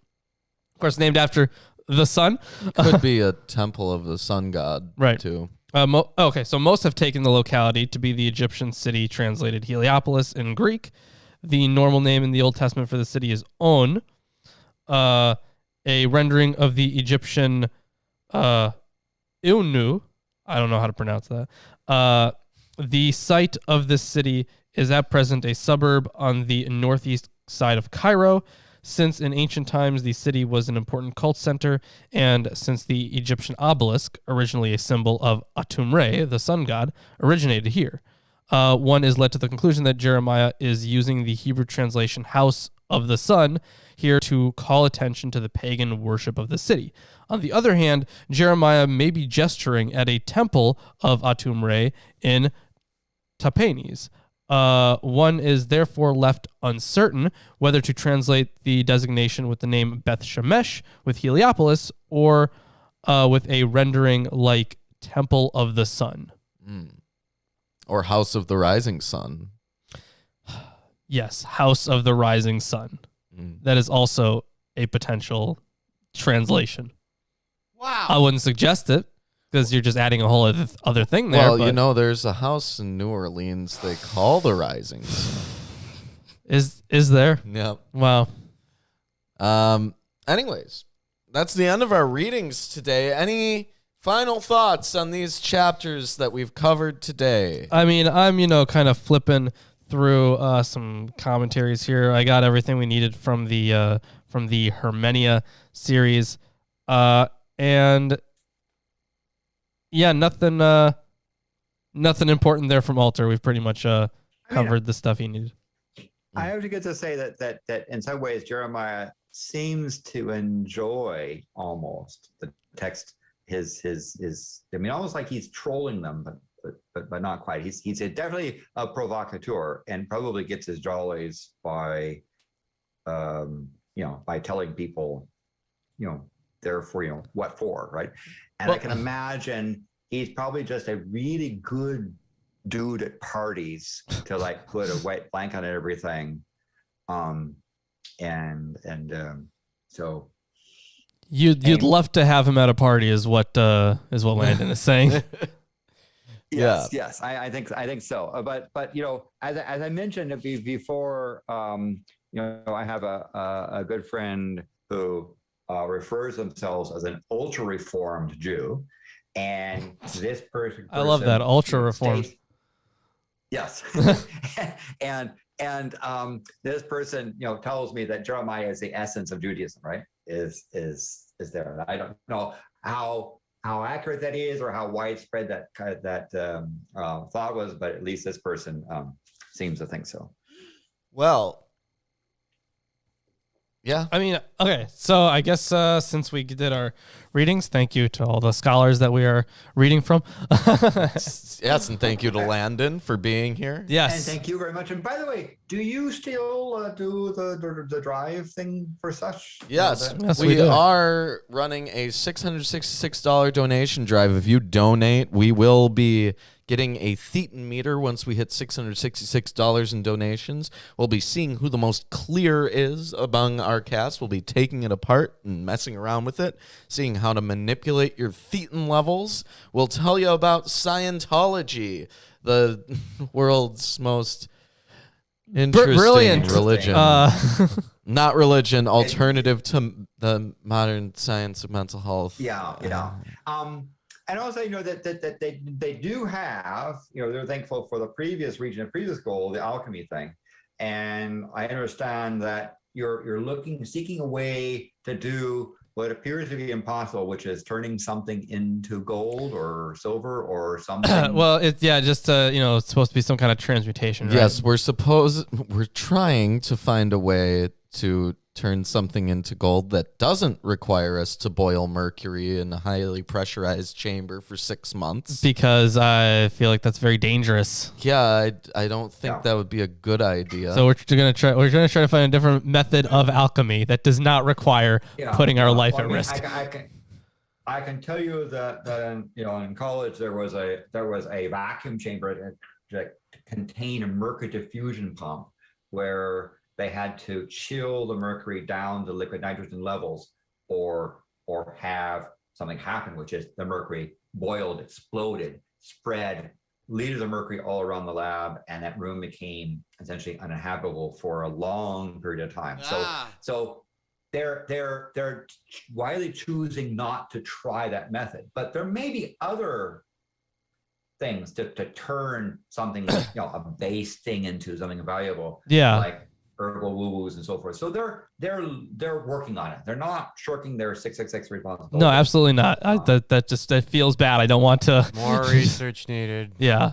Of course, named after the sun. Could be a temple of the sun god, right, too. Okay, so most have taken the locality to be the Egyptian city translated Heliopolis in Greek. The normal name in the Old Testament for the city is On. A rendering of the Egyptian Ilnu. I don't know how to pronounce that. The site of this city is at present a suburb on the northeast side of Cairo. Since in ancient times the city was an important cult center, and since the Egyptian obelisk, originally a symbol of Atum-Re, the sun god, originated here, one is led to the conclusion that Jeremiah is using the Hebrew translation House of the Sun here to call attention to the pagan worship of the city. On the other hand, Jeremiah may be gesturing at a temple of Atum-Re in Tapenes. One is therefore left uncertain whether to translate the designation with the name Beth Shemesh with Heliopolis or with a rendering like Temple of the Sun. Or House of the Rising Sun. Yes, House of the Rising Sun. That is also a potential translation. Wow. I wouldn't suggest it, because you're just adding a whole other thing there. Well, you know, there's a house in New Orleans they call the Rising Sun. Is there? Yep. Wow. Anyways, that's the end of our readings today. Any final thoughts on these chapters that we've covered today? I mean, I'm, kind of flipping through some commentaries here. I got everything we needed from the Hermenia series. And yeah, nothing important there from Alter. We've pretty much covered the stuff he needed. I have to get to say that in some ways Jeremiah seems to enjoy almost the text. His I mean, almost like he's trolling them, but not quite. He's definitely a provocateur and probably gets his jollies by by telling people, therefore, what for, right? And I can imagine he's probably just a really good dude at parties to like put a white blanket on everything. So you'd love to have him at a party is what Landon is saying. Yes, I think so. But as I mentioned before, I have a good friend who refers themselves as an ultra reformed Jew, and this person I love that, ultra reformed. Yes, and this person tells me that Jeremiah is the essence of Judaism, right? Is there? And I don't know how accurate that is or how widespread that thought was, but at least this person seems to think so. Well, Yeah. I mean, okay. So I guess since we did our readings, thank you to all the scholars that we are reading from. Yes, and thank you to Landon for being here. Yes. And thank you very much. And by the way, do you still do the drive thing for such? Yes, Yes, we we do. are running a $666 donation drive. If you donate, we will be getting a Thetan meter once we hit $666 in donations. We'll be seeing who the most clear is among our cast. We'll be taking it apart and messing around with it, seeing how to manipulate your Thetan levels. We'll tell you about Scientology, the world's most interesting brilliant religion. Not religion, alternative to the modern science of mental health. Yeah. And also, that they do have, they're thankful for the previous region of previous goal, the alchemy thing. And I understand that you're seeking a way to do what appears to be impossible, which is turning something into gold or silver or something. Well, it's it's supposed to be some kind of transmutation, right? Yes, we're trying to find a way to turn something into gold that doesn't require us to boil mercury in a highly pressurized chamber for 6 months. Because I feel like that's very dangerous. Yeah, I don't think that would be a good idea. So we're gonna try to find a different method of alchemy that does not require putting our life at risk. I can tell you that in college there was a vacuum chamber that contained a mercury diffusion pump where they had to chill the mercury down to liquid nitrogen levels or have something happen, which is the mercury boiled, exploded, spread liters of mercury all around the lab, and that room became essentially uninhabitable for a long period of time. So they're widely choosing not to try that method, but there may be other things to turn something, a base thing into something valuable. Yeah. Like herbal woo-woos and so forth. So they're working on it. They're not shirking their 666 responsibility. No, absolutely not. That feels bad. I don't want to. More research needed. Yeah.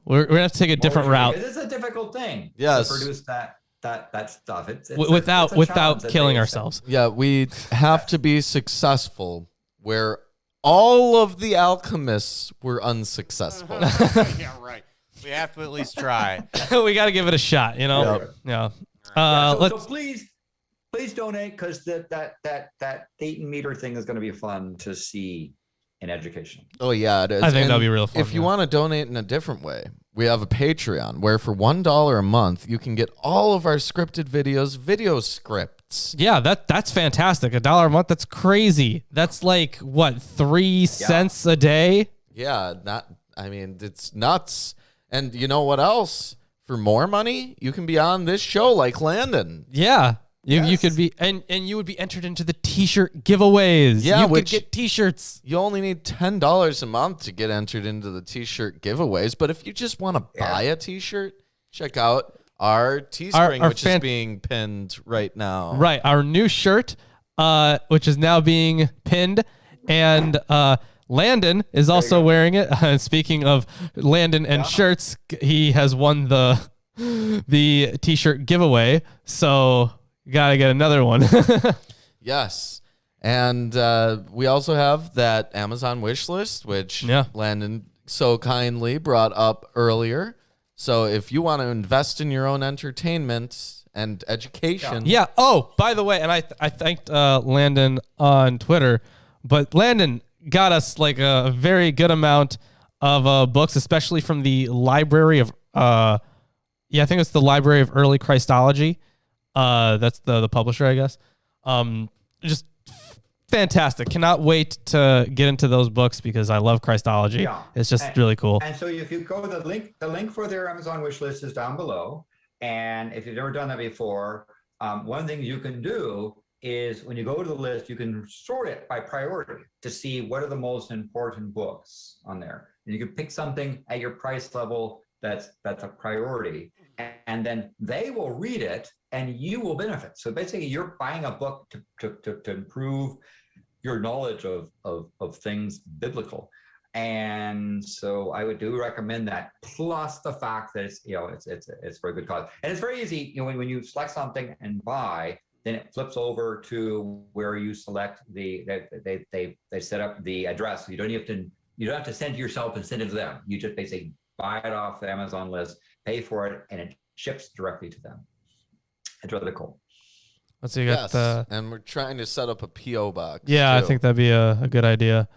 We're gonna have to take a different route. It's a difficult thing. Yes. To produce that stuff. It's without killing ourselves. Yeah, we have to be successful where all of the alchemists were unsuccessful. Yeah, right. We have to at least try. We got to give it a shot, Yeah. So please donate, because that Thetan meter thing is going to be fun to see in education. Oh yeah, it is. I think And that'll be real fun. if you want to donate in a different way, we have a Patreon where for $1 a month you can get all of our scripted videos, video scripts. Yeah, that's fantastic. $1 a month, that's crazy. That's like what, 3 cents a day? Yeah, it's nuts. And you know what else? For more money, you can be on this show like Landon. Yeah. You could be, and you would be entered into the t-shirt giveaways. Yeah, you could get t-shirts. You only need $10 a month to get entered into the t-shirt giveaways. But if you just want to buy a t-shirt, check out our Teespring, which is being pinned right now. Right, our new shirt, which is now being pinned, and Landon is also wearing it. Speaking of Landon and shirts, he has won the t-shirt giveaway, so gotta get another one. Yes. And we also have that Amazon wish list, which Landon so kindly brought up earlier. So if you want to invest in your own entertainment and education. Yeah. Oh, by the way, and I thanked Landon on Twitter, but Landon got us like a very good amount of books, especially from the library of I think it's the Library of Early Christology. That's the publisher, I guess. Just fantastic. Cannot wait to get into those books because I love Christology. Yeah. It's just really cool. And so if you go, the link for their Amazon wish list is down below. And if you've never done that before, one thing you can do is when you go to the list, you can sort it by priority to see what are the most important books on there. And you can pick something at your price level that's a priority, and then they will read it and you will benefit. So basically you're buying a book to improve your knowledge of things biblical. And so I would recommend that, plus the fact that it's for a good cause. And it's very easy, when you select something and buy, then it flips over to where you select they set up the address. So you don't have to send it yourself and send it to them. You just basically buy it off the Amazon list, pay for it, and it ships directly to them. It's really cool. Let's see, you got and we're trying to set up a PO box. Yeah, too. I think that'd be a good idea.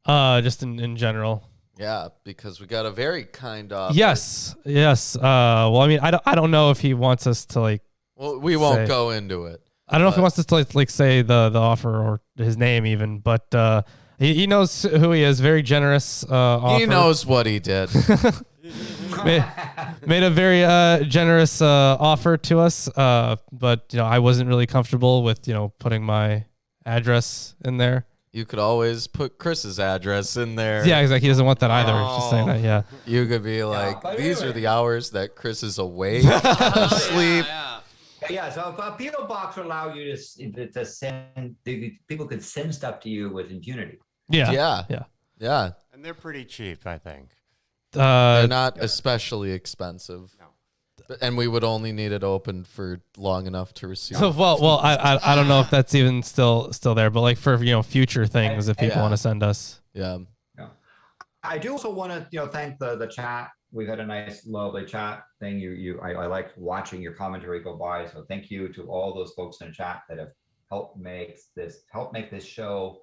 Just in general. Yeah, because we got a very kind offer. Yes. Well, I mean, I don't know if he wants us to like. Well, we won't go into it. I don't know if he wants us to like say the offer or his name even, but he knows who he is. Very generous offer. He knows what he did. made a very generous offer to us, but I wasn't really comfortable with putting my address in there. You could always put Chris's address in there. Yeah, exactly. He doesn't want that either. Just saying that. Yeah. You could be like, these are the hours that Chris is awake, sleep. Yeah, so a PO box will allow you to send. People could send stuff to you with impunity. Yeah. And they're pretty cheap, I think. They're not especially expensive. No. And we would only need it open for long enough to receive. So, well, I don't know if that's even still there, but like for future things, if people want to send us. Yeah. I do also want to thank the chat. We've had a nice, lovely chat thing. I like watching your commentary go by. So thank you to all those folks in the chat that have helped make this show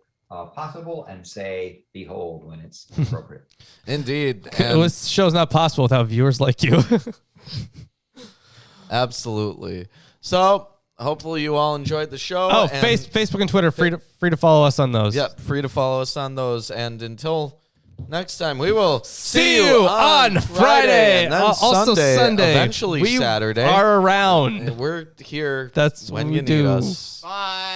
possible and say behold when it's appropriate. Indeed. This show's not possible without viewers like you. Absolutely. So hopefully you all enjoyed the show. Oh, Facebook and Twitter, free to follow us on those. Yep, free to follow us on those. And until next time, we will see you on Friday. And then also Sunday. Eventually we Saturday. are around. We're here That's when what you we do. need us. Bye.